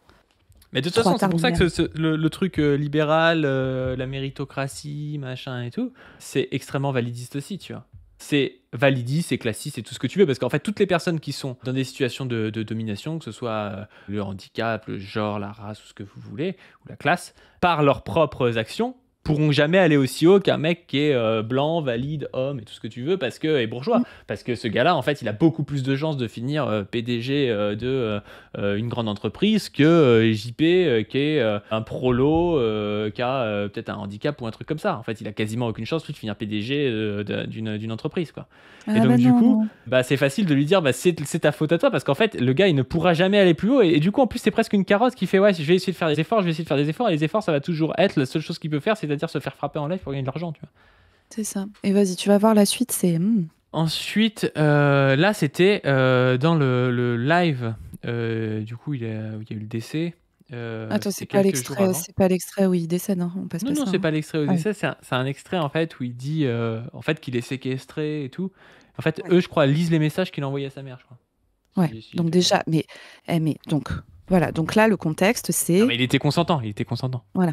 Mais de toute Trop façon, c'est pour ça que tardivement. le truc libéral, la méritocratie, machin et tout, c'est extrêmement validiste aussi, tu vois. C'est validiste, c'est classiste, c'est tout ce que tu veux, parce qu'en fait, toutes les personnes qui sont dans des situations de domination, que ce soit le handicap, le genre, la race, ou ce que vous voulez, ou la classe, par leurs propres actions, pourront jamais aller aussi haut qu'un mec qui est blanc, valide, homme et tout ce que tu veux, parce que et bourgeois. Parce que ce gars-là, en fait, il a beaucoup plus de chances de finir PDG de une grande entreprise que JP, qui est un prolo, qui a peut-être un handicap ou un truc comme ça. En fait, il a quasiment aucune chance lui, de finir PDG d'une entreprise, quoi. Et donc, du coup, bah, c'est facile de lui dire c'est ta faute à toi, parce qu'en fait, le gars, il ne pourra jamais aller plus haut. Et du coup, en plus, c'est presque une carotte qui fait ouais, je vais essayer de faire des efforts, je vais essayer de faire des efforts. Et les efforts, ça va toujours être la seule chose qu'il peut faire, c'est-à-dire se faire frapper en live pour gagner de l'argent, tu vois. C'est ça. Et vas-y, tu vas voir la suite, c'est... Ensuite, là, c'était dans le live. Du coup, il y a eu le décès. Attends, c'était c'est pas quelques jours l'extrait, avant. c'est pas l'extrait où il décède, hein. On passe Non, pas non, ça. c'est hein. pas l'extrait au Ouais. décès. C'est un extrait, en fait, où il dit en fait, qu'il est séquestré et tout. En fait, eux, je crois, lisent les messages qu'il a envoyés à sa mère, je crois. Ouais. Donc déjà, mais donc voilà. Donc là, le contexte, c'est Non, mais il était consentant. voilà,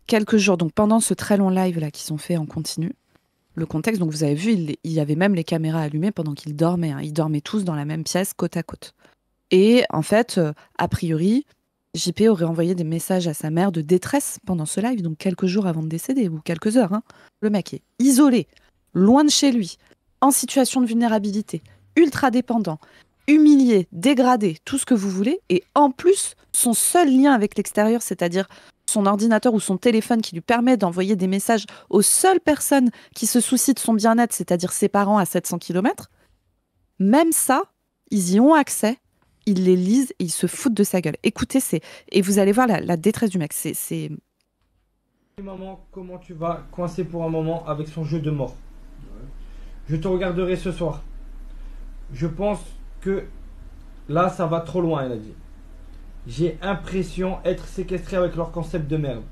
quelques jours. Donc pendant ce très long live là qu'ils ont fait en continu, le contexte. Donc vous avez vu, il y avait même les caméras allumées pendant qu'ils dormaient. Hein. Ils dormaient tous dans la même pièce, côte à côte. Et en fait, a priori, JP aurait envoyé des messages à sa mère de détresse pendant ce live, donc quelques jours avant de décéder, ou quelques heures. Hein. Le mec est isolé, loin de chez lui, en situation de vulnérabilité, ultra dépendant, humilié, dégradé, tout ce que vous voulez. Et en plus, son seul lien avec l'extérieur, c'est-à-dire son ordinateur ou son téléphone qui lui permet d'envoyer des messages aux seules personnes qui se soucient de son bien-être, c'est-à-dire ses parents à 700 km, même ça, ils y ont accès. Ils les lisent et ils se foutent de sa gueule. Écoutez, et vous allez voir la détresse du mec. C'est... Maman, comment tu vas coincer pour un moment avec son jeu de mort? Je te regarderai ce soir. Je pense que là, ça va trop loin, elle a dit. J'ai l'impression être séquestré avec leur concept de merde.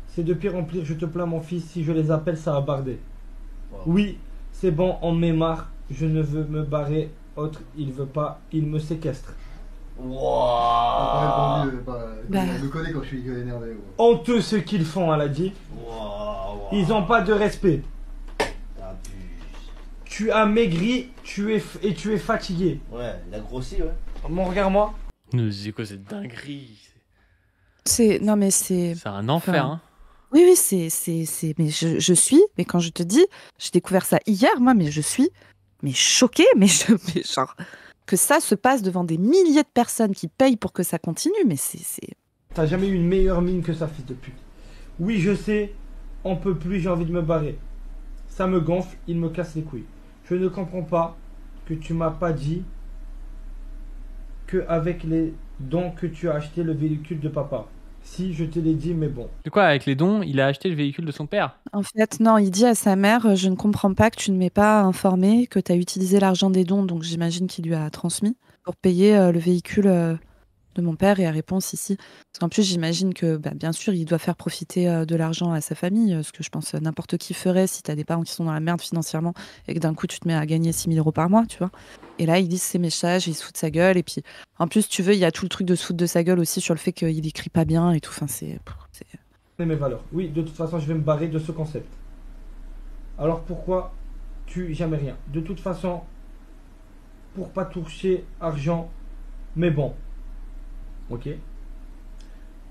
C'est de pire en pire, je te plains mon fils, si je les appelle, ça va barder. Wow. Oui, c'est bon, on me marre, je ne veux me barrer, autre, il veut pas, il me séquestre. Wow. Je me connais quand je suis énervé. Honteux ce qu'ils font, elle a dit. Ils ont pas de respect. Tu as maigri, tu es fatigué. Ouais, il a grossi, ouais. Mon regarde-moi. C'est quoi cette dinguerie? Non mais c'est... C'est un enfer, hein. Oui, c'est... Mais je suis... Mais quand je te dis, j'ai découvert ça hier, moi, mais je suis... Mais choquée, mais genre... Que ça se passe devant des milliers de personnes qui payent pour que ça continue, mais c'est... T'as jamais eu une meilleure mine que ça, fils de pute. Oui, je sais, on peut plus, j'ai envie de me barrer. Ça me gonfle, il me casse les couilles. Je ne comprends pas que tu m'as pas dit que avec les dons que tu as acheté le véhicule de papa. Si, je te l'ai dit, mais bon. De quoi, avec les dons, il a acheté le véhicule de son père? En fait, non, il dit à sa mère, je ne comprends pas que tu ne m'aies pas informé, que tu as utilisé l'argent des dons, donc j'imagine qu'il lui a transmis, pour payer le véhicule de mon père. Et la réponse ici, parce qu'en plus j'imagine que, bien sûr, il doit faire profiter de l'argent à sa famille, ce que je pense n'importe qui ferait si tu as des parents qui sont dans la merde financièrement et que d'un coup tu te mets à gagner 6 000 € par mois, tu vois. Et là, il dit ses messages, il se fout de sa gueule. Et puis, en plus, tu veux, il y a tout le truc de se foutre de sa gueule aussi sur le fait qu'il écrit pas bien et tout. Enfin, c'est... Mes valeurs. Oui, de toute façon, je vais me barrer de ce concept. Alors pourquoi tu jamais rien? De toute façon, pour pas toucher argent, mais bon. Ok.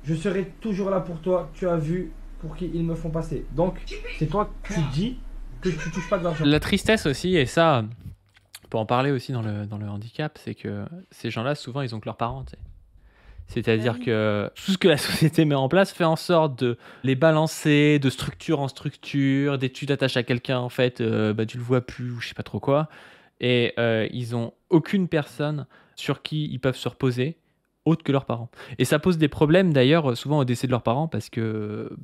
Je serai toujours là pour toi. Tu as vu pour qui ils me font passer. Donc, c'est toi qui dis que tu touches pas de l'argent. La tristesse aussi, et ça... Pour en parler aussi dans le handicap, c'est que ces gens-là, souvent, ils ont que leurs parents. Tu sais. C'est-à-dire que tout ce que la société met en place fait en sorte de les balancer de structure en structure. Dès que tu t'attaches à quelqu'un, en fait, tu le vois plus ou je sais pas trop quoi. Et ils ont aucune personne sur qui ils peuvent se reposer autre que leurs parents. Et ça pose des problèmes d'ailleurs souvent au décès de leurs parents parce que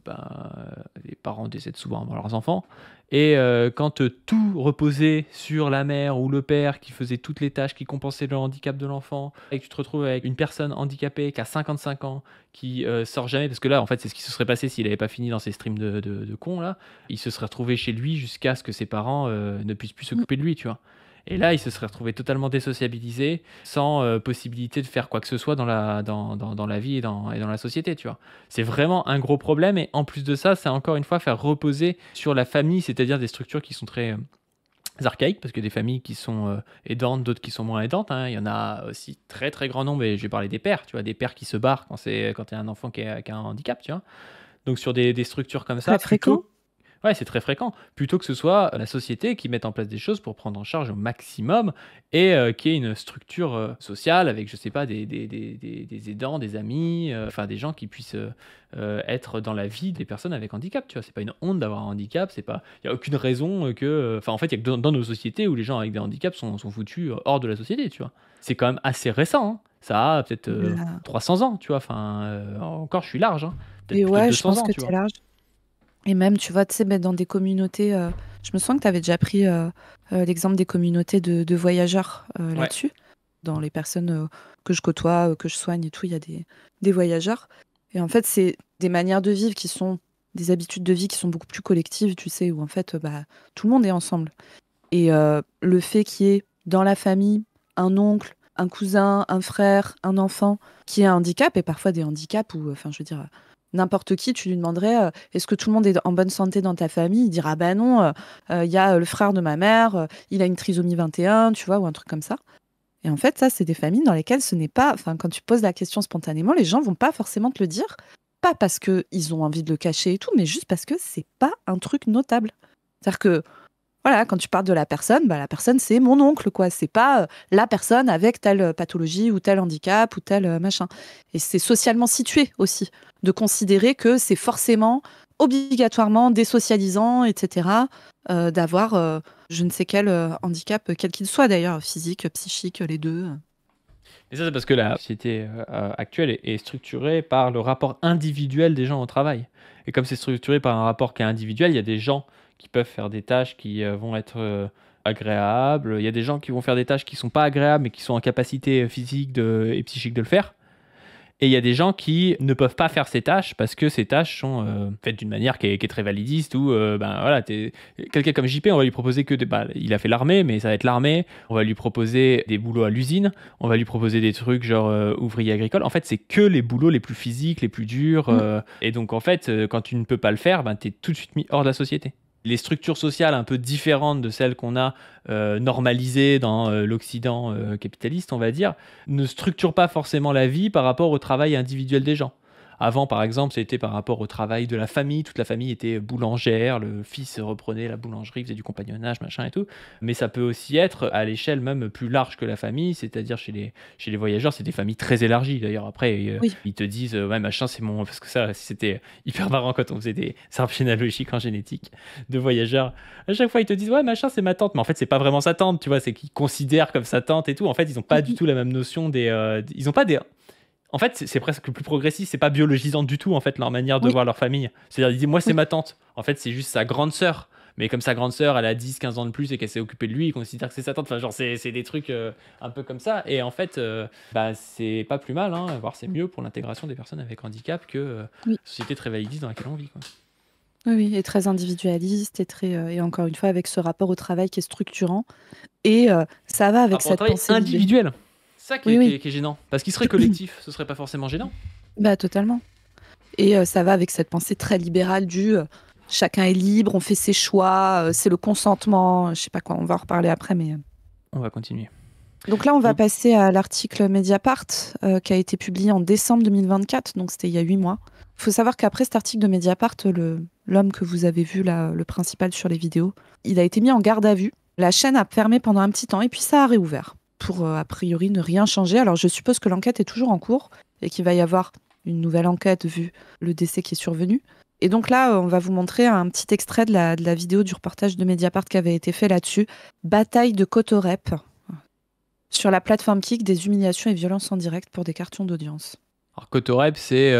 les parents décèdent souvent avant leurs enfants. Et quand tout reposait sur la mère ou le père qui faisait toutes les tâches, qui compensaient le handicap de l'enfant, et que tu te retrouves avec une personne handicapée qui a 55 ans, qui sort jamais, parce que là, en fait, c'est ce qui se serait passé s'il n'avait pas fini dans ses streams de cons, là. Il se serait retrouvé chez lui jusqu'à ce que ses parents ne puissent plus s'occuper de lui, tu vois. Et là, il se serait retrouvé totalement désociabilisé, sans possibilité de faire quoi que ce soit dans la vie et dans la société, tu vois. C'est vraiment un gros problème. Et en plus de ça, c'est encore une fois faire reposer sur la famille, c'est-à-dire des structures qui sont très archaïques, parce que des familles qui sont aidantes, d'autres qui sont moins aidantes, hein. Il y en a aussi très très grand nombre, et je vais parler des pères, tu vois, des pères qui se barrent quand il y a un enfant qui a un handicap, tu vois. Donc sur des structures comme ça, Très fréquent. Ouais, c'est très fréquent. Plutôt que ce soit la société qui mette en place des choses pour prendre en charge au maximum et qu'il y ait une structure sociale avec, je sais pas, des aidants, des amis, enfin des gens qui puissent être dans la vie des personnes avec handicap. Tu vois, c'est pas une honte d'avoir un handicap. C'est pas, il y a aucune raison que, enfin en fait, il y a que dans nos sociétés où les gens avec des handicaps sont foutus hors de la société. Tu vois, c'est quand même assez récent, hein. Ça a peut-être 300 ans. Tu vois, enfin encore, je suis large. Hein. Peut-être Et plutôt ouais, je 200 pense ans. que Tu tu es vois. large. Et même, tu vois, tu sais, dans des communautés, je me sens que tu avais déjà pris l'exemple des communautés de voyageurs Ouais. là-dessus. Dans les personnes que je côtoie, que je soigne et tout, il y a des voyageurs. Et en fait, c'est des manières de vivre qui sont des habitudes de vie qui sont beaucoup plus collectives, tu sais, où en fait, tout le monde est ensemble. Et le fait qu'il y ait dans la famille un oncle, un cousin, un frère, un enfant qui a un handicap, et parfois des handicaps où, enfin, je veux dire, n'importe qui, tu lui demanderais est-ce que tout le monde est en bonne santé dans ta famille? Il dira bah non, il y a le frère de ma mère, il a une trisomie 21, tu vois, ou un truc comme ça. Et en fait, ça, c'est des familles dans lesquelles ce n'est pas. Enfin, quand tu poses la question spontanément, les gens vont pas forcément te le dire. Pas parce qu'ils ont envie de le cacher et tout, mais juste parce que c'est pas un truc notable. C'est-à-dire que, voilà, quand tu parles de la personne, la personne, c'est mon oncle, quoi. C'est pas la personne avec telle pathologie ou tel handicap ou tel machin. Et c'est socialement situé aussi, de considérer que c'est forcément, obligatoirement désocialisant, etc., d'avoir je ne sais quel handicap, quel qu'il soit d'ailleurs, physique, psychique, les deux. Et ça, c'est parce que la société actuelle est structurée par le rapport individuel des gens au travail. Et comme c'est structuré par un rapport qui est individuel, il y a des gens qui peuvent faire des tâches qui vont être agréables. Il y a des gens qui vont faire des tâches qui ne sont pas agréables, mais qui sont en capacité physique et psychique de le faire. Et il y a des gens qui ne peuvent pas faire ces tâches parce que ces tâches sont faites d'une manière qui est très validiste où voilà, quelqu'un comme JP, on va lui proposer il a fait l'armée, mais ça va être l'armée. On va lui proposer des boulots à l'usine. On va lui proposer des trucs genre ouvrier agricole. En fait, c'est que les boulots les plus physiques, les plus durs. Et donc, en fait, quand tu ne peux pas le faire, tu es tout de suite mis hors de la société. Les structures sociales un peu différentes de celles qu'on a normalisées dans l'Occident capitaliste, on va dire, ne structurent pas forcément la vie par rapport au travail individuel des gens. Avant, par exemple, c'était par rapport au travail de la famille. Toute la famille était boulangère, le fils reprenait la boulangerie, faisait du compagnonnage, machin et tout. Mais ça peut aussi être à l'échelle même plus large que la famille, c'est-à-dire chez les voyageurs, c'est des familles très élargies. D'ailleurs, après, Oui. ils te disent ouais, machin, c'est mon. Parce que ça, c'était hyper marrant quand on faisait des arbres généalogiques en génétique de voyageurs. À chaque fois, ils te disent ouais, machin, c'est ma tante. Mais en fait, c'est pas vraiment sa tante, tu vois, c'est qu'ils considèrent comme sa tante et tout. En fait, ils n'ont pas du tout la même notion des. Ils n'ont pas des. En fait, c'est presque plus progressiste, c'est pas biologisant du tout, en fait, leur manière de Oui. voir leur famille. C'est-à-dire, ils disent, moi, c'est Oui. ma tante. En fait, c'est juste sa grande sœur. Mais comme sa grande sœur, elle a 10, 15 ans de plus et qu'elle s'est occupée de lui, ils considèrent que c'est sa tante. Enfin, genre, c'est des trucs un peu comme ça. Et en fait, c'est pas plus mal, hein, voire c'est mieux pour l'intégration des personnes avec handicap que Oui. la société très validiste dans laquelle on vit, quoi. Oui, et très individualiste, et encore une fois, avec ce rapport au travail qui est structurant. Et ça va avec Rapport au cette travail pensée individuel. C'est ça qui Oui, est gênant. Parce qu'il serait collectif, ce serait pas forcément gênant. Totalement. Et ça va avec cette pensée très libérale du chacun est libre, on fait ses choix, c'est le consentement, je sais pas quoi, on va en reparler après, mais. On va continuer. Donc là, on va passer à l'article Mediapart qui a été publié en décembre 2024, donc c'était il y a 8 mois. Il faut savoir qu'après cet article de Mediapart, l'homme que vous avez vu là, le principal sur les vidéos, il a été mis en garde à vue. La chaîne a fermé pendant un petit temps et puis ça a réouvert pour a priori ne rien changer. Alors je suppose que l'enquête est toujours en cours et qu'il va y avoir une nouvelle enquête vu le décès qui est survenu. Et donc là, on va vous montrer un petit extrait de la vidéo du reportage de Mediapart qui avait été fait là-dessus. Bataille de Cotorep. Sur la plateforme Kik, des humiliations et violences en direct pour des cartons d'audience. Alors Cotorep, c'est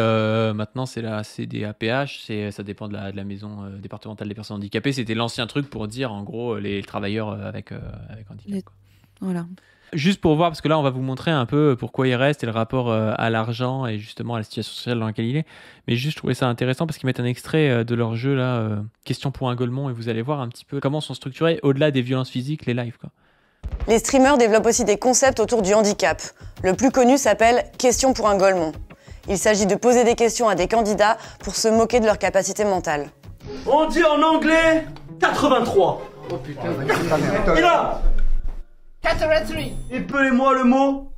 maintenant c'est des APH, ça dépend de la maison départementale des personnes handicapées. C'était l'ancien truc pour dire en gros les travailleurs avec handicap. Quoi. Voilà. Juste pour voir, parce que là on va vous montrer un peu pourquoi il reste et le rapport à l'argent et justement à la situation sociale dans laquelle il est. Mais juste je trouvais ça intéressant parce qu'ils mettent un extrait de leur jeu là, Question pour un Golemont, et vous allez voir un petit peu comment sont structurés au-delà des violences physiques les lives, quoi. Les streamers développent aussi des concepts autour du handicap. Le plus connu s'appelle « Question pour un golemon ». Il s'agit de poser des questions à des candidats pour se moquer de leur capacité mentale. On dit en anglais 83. Oh putain, Et là 83. Épelez-moi le mot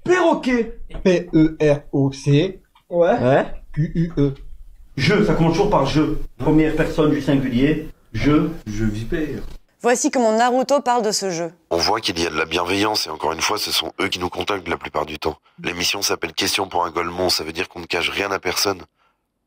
perroquet. P-E-R-O-C. Ouais. Q-U-E. Je, ça commence toujours par je. Première personne du singulier. Je vipère. Voici comment Naruto parle de ce jeu. On voit qu'il y a de la bienveillance et encore une fois, ce sont eux qui nous contactent la plupart du temps. L'émission s'appelle Question pour un golemon, ça veut dire qu'on ne cache rien à personne.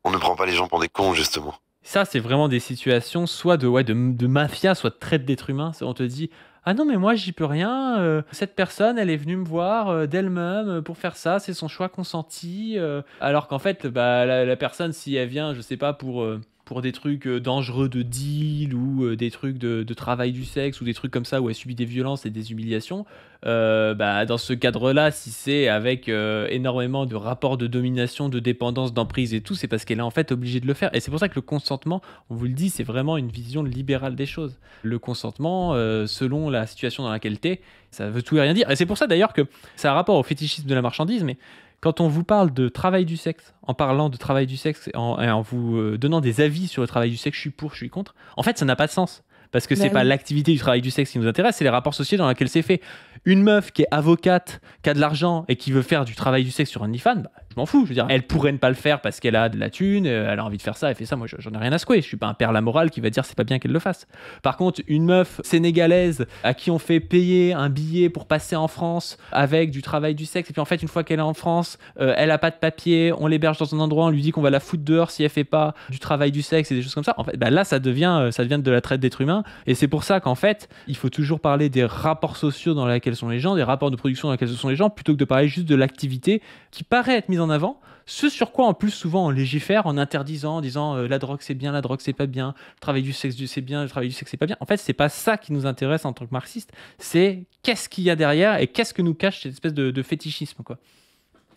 On ne prend pas les gens pour des cons, justement. Ça, c'est vraiment des situations soit de mafia, soit de traite d'êtres humains. On te dit « Ah non, mais moi, j'y peux rien. Cette personne, elle est venue me voir d'elle-même pour faire ça. C'est son choix consenti. Alors qu'en fait, la personne, si elle vient, je sais pas, pour des trucs dangereux de deal ou des trucs de travail du sexe ou des trucs comme ça où elle subit des violences et des humiliations, dans ce cadre-là, si c'est avec énormément de rapports de domination, de dépendance, d'emprise et tout, c'est parce qu'elle est en fait obligée de le faire. Et c'est pour ça que le consentement, on vous le dit, c'est vraiment une vision libérale des choses. Le consentement, selon la situation dans laquelle t'es, ça veut tout et rien dire. Et c'est pour ça d'ailleurs que ça a un rapport au fétichisme de la marchandise, mais quand on vous parle de travail du sexe, en parlant de travail du sexe et en vous donnant des avis sur le travail du sexe, je suis pour, je suis contre, en fait, ça n'a pas de sens. Parce que c'est pas l'activité du travail du sexe qui nous intéresse, c'est les rapports sociaux dans lesquels c'est fait. Une meuf qui est avocate, qui a de l'argent et qui veut faire du travail du sexe sur OnlyFans, je m'en fous. Je veux dire, elle pourrait ne pas le faire parce qu'elle a de la thune, elle a envie de faire ça, elle fait ça. Moi, j'en ai rien à secouer. Je suis pas un père la morale qui va dire c'est pas bien qu'elle le fasse. Par contre, une meuf sénégalaise à qui on fait payer un billet pour passer en France avec du travail du sexe, et puis en fait, une fois qu'elle est en France, elle a pas de papier, on l'héberge dans un endroit, on lui dit qu'on va la foutre dehors si elle fait pas du travail du sexe et des choses comme ça. En fait, là, ça devient de la traite d'êtres humains. Et c'est pour ça qu'en fait, il faut toujours parler des rapports sociaux dans lesquels sont les gens, des rapports de production dans lesquels sont les gens, plutôt que de parler juste de l'activité qui paraît être mise en avant. Ce sur quoi, en plus, souvent, on légifère en interdisant, en disant la drogue c'est bien, la drogue c'est pas bien, le travail du sexe c'est bien, le travail du sexe c'est pas bien. En fait, c'est pas ça qui nous intéresse en tant que marxistes, c'est qu'est-ce qu'il y a derrière et qu'est-ce que nous cache cette espèce de fétichisme, quoi.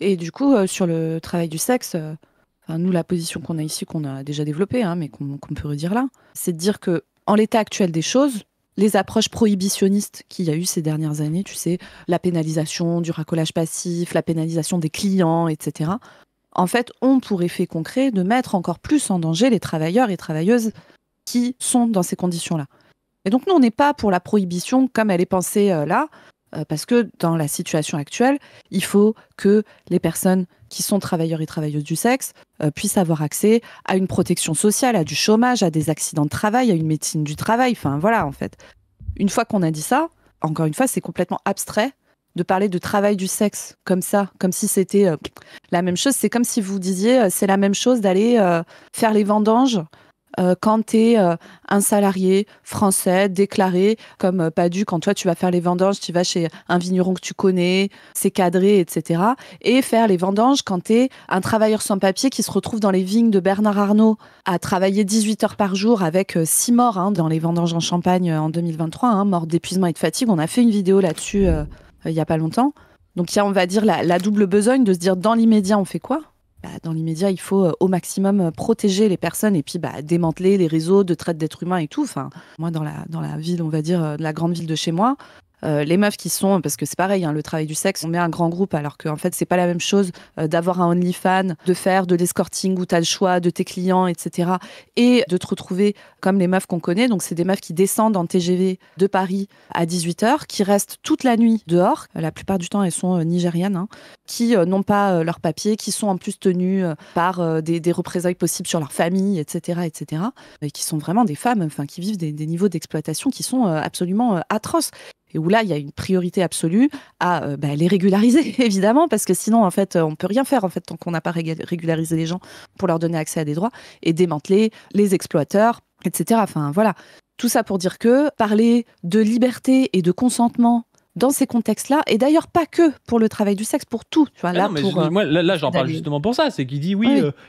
Et du coup, sur le travail du sexe, nous, la position qu'on a ici, qu'on a déjà développée, mais qu'on peut redire là, c'est de dire que en l'état actuel des choses, les approches prohibitionnistes qu'il y a eu ces dernières années, tu sais, la pénalisation du racolage passif, la pénalisation des clients, etc., en fait, ont pour effet concret de mettre encore plus en danger les travailleurs et travailleuses qui sont dans ces conditions-là. Et donc, nous, on n'est pas pour la prohibition comme elle est pensée là, parce que dans la situation actuelle, il faut que les personnes qui sont travailleurs et travailleuses du sexe puissent avoir accès à une protection sociale, à du chômage, à des accidents de travail, à une médecine du travail. Enfin, voilà, en fait. Une fois qu'on a dit ça, encore une fois, c'est complètement abstrait de parler de travail du sexe comme ça, comme si c'était la même chose. C'est comme si vous disiez c'est la même chose d'aller faire les vendanges quand tu es un salarié français déclaré comme Padu, quand toi tu vas faire les vendanges, tu vas chez un vigneron que tu connais, c'est cadré, etc. Et faire les vendanges quand tu es un travailleur sans papier qui se retrouve dans les vignes de Bernard Arnault à travailler 18 heures par jour avec 6 morts dans les vendanges en Champagne en 2023, morts d'épuisement et de fatigue. On a fait une vidéo là-dessus il n'y a pas longtemps. Donc il y a, on va dire, la double besogne de se dire dans l'immédiat, on fait quoi ? Dans l'immédiat, il faut au maximum protéger les personnes et puis démanteler les réseaux de traite d'êtres humains et tout. Enfin, moi, dans la ville, on va dire, la grande ville de chez moi, les meufs qui sont, parce que c'est pareil, le travail du sexe, on met un grand groupe alors qu'en fait, c'est pas la même chose d'avoir un OnlyFans, de faire de l'escorting où tu as le choix de tes clients, etc. Et de te retrouver comme les meufs qu'on connaît. Donc, c'est des meufs qui descendent en TGV de Paris à 18h, qui restent toute la nuit dehors. La plupart du temps, elles sont nigérianes, qui n'ont pas leurs papiers, qui sont en plus tenues par des représailles possibles sur leur famille, etc., etc. Et qui sont vraiment des femmes, qui vivent des niveaux d'exploitation qui sont absolument atroces. Et où là, il y a une priorité absolue à les régulariser, évidemment, parce que sinon, en fait, on peut rien faire tant qu'on n'a pas régularisé les gens pour leur donner accès à des droits et démanteler les exploiteurs, etc. Enfin, voilà. Tout ça pour dire que parler de liberté et de consentement dans ces contextes-là, et d'ailleurs pas que pour le travail du sexe, pour tout. Tu vois, là, j'en parle justement pour ça. C'est qu'il dit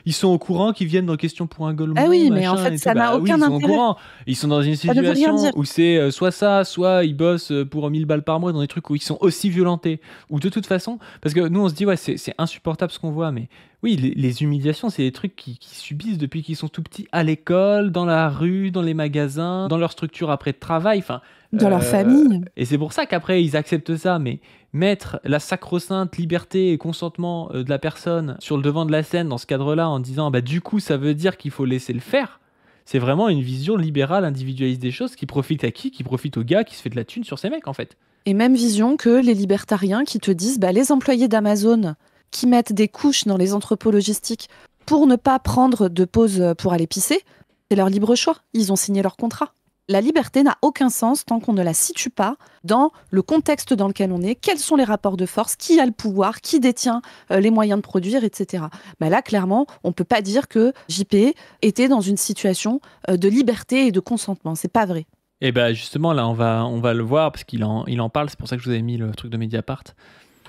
ils sont au courant qu'ils viennent dans Question pour un golemon. Ah oui, mais en fait, ça n'a aucun intérêt. Ils sont au courant. Ils sont dans une situation où c'est soit ça, soit ils bossent pour 1000 balles par mois dans des trucs où ils sont aussi violentés. Ou de toute façon, parce que nous, on se dit, c'est insupportable ce qu'on voit, mais Oui, les humiliations, c'est des trucs qu'ils subissent depuis qu'ils sont tout petits à l'école, dans la rue, dans les magasins, dans leur structure après de travail, enfin... Dans leur famille. Et c'est pour ça qu'après, ils acceptent ça, mais mettre la sacro-sainte liberté et consentement de la personne sur le devant de la scène dans ce cadre-là en disant bah du coup ça veut dire qu'il faut laisser le faire, c'est vraiment une vision libérale individualiste des choses qui profite à qui profite au gars qui se fait de la thune sur ces mecs en fait. Et même vision que les libertariens qui te disent bah, les employés d'Amazon qui mettent des couches dans les entrepôts logistiques pour ne pas prendre de pause pour aller pisser, c'est leur libre choix, ils ont signé leur contrat. La liberté n'a aucun sens tant qu'on ne la situe pas dans le contexte dans lequel on est, quels sont les rapports de force, qui a le pouvoir, qui détient les moyens de produire, etc. Bah là, clairement, on ne peut pas dire que JP était dans une situation de liberté et de consentement. C'est pas vrai. Et bah justement, là, on va le voir parce qu'il en parle, c'est pour ça que je vous avais mis le truc de Mediapart.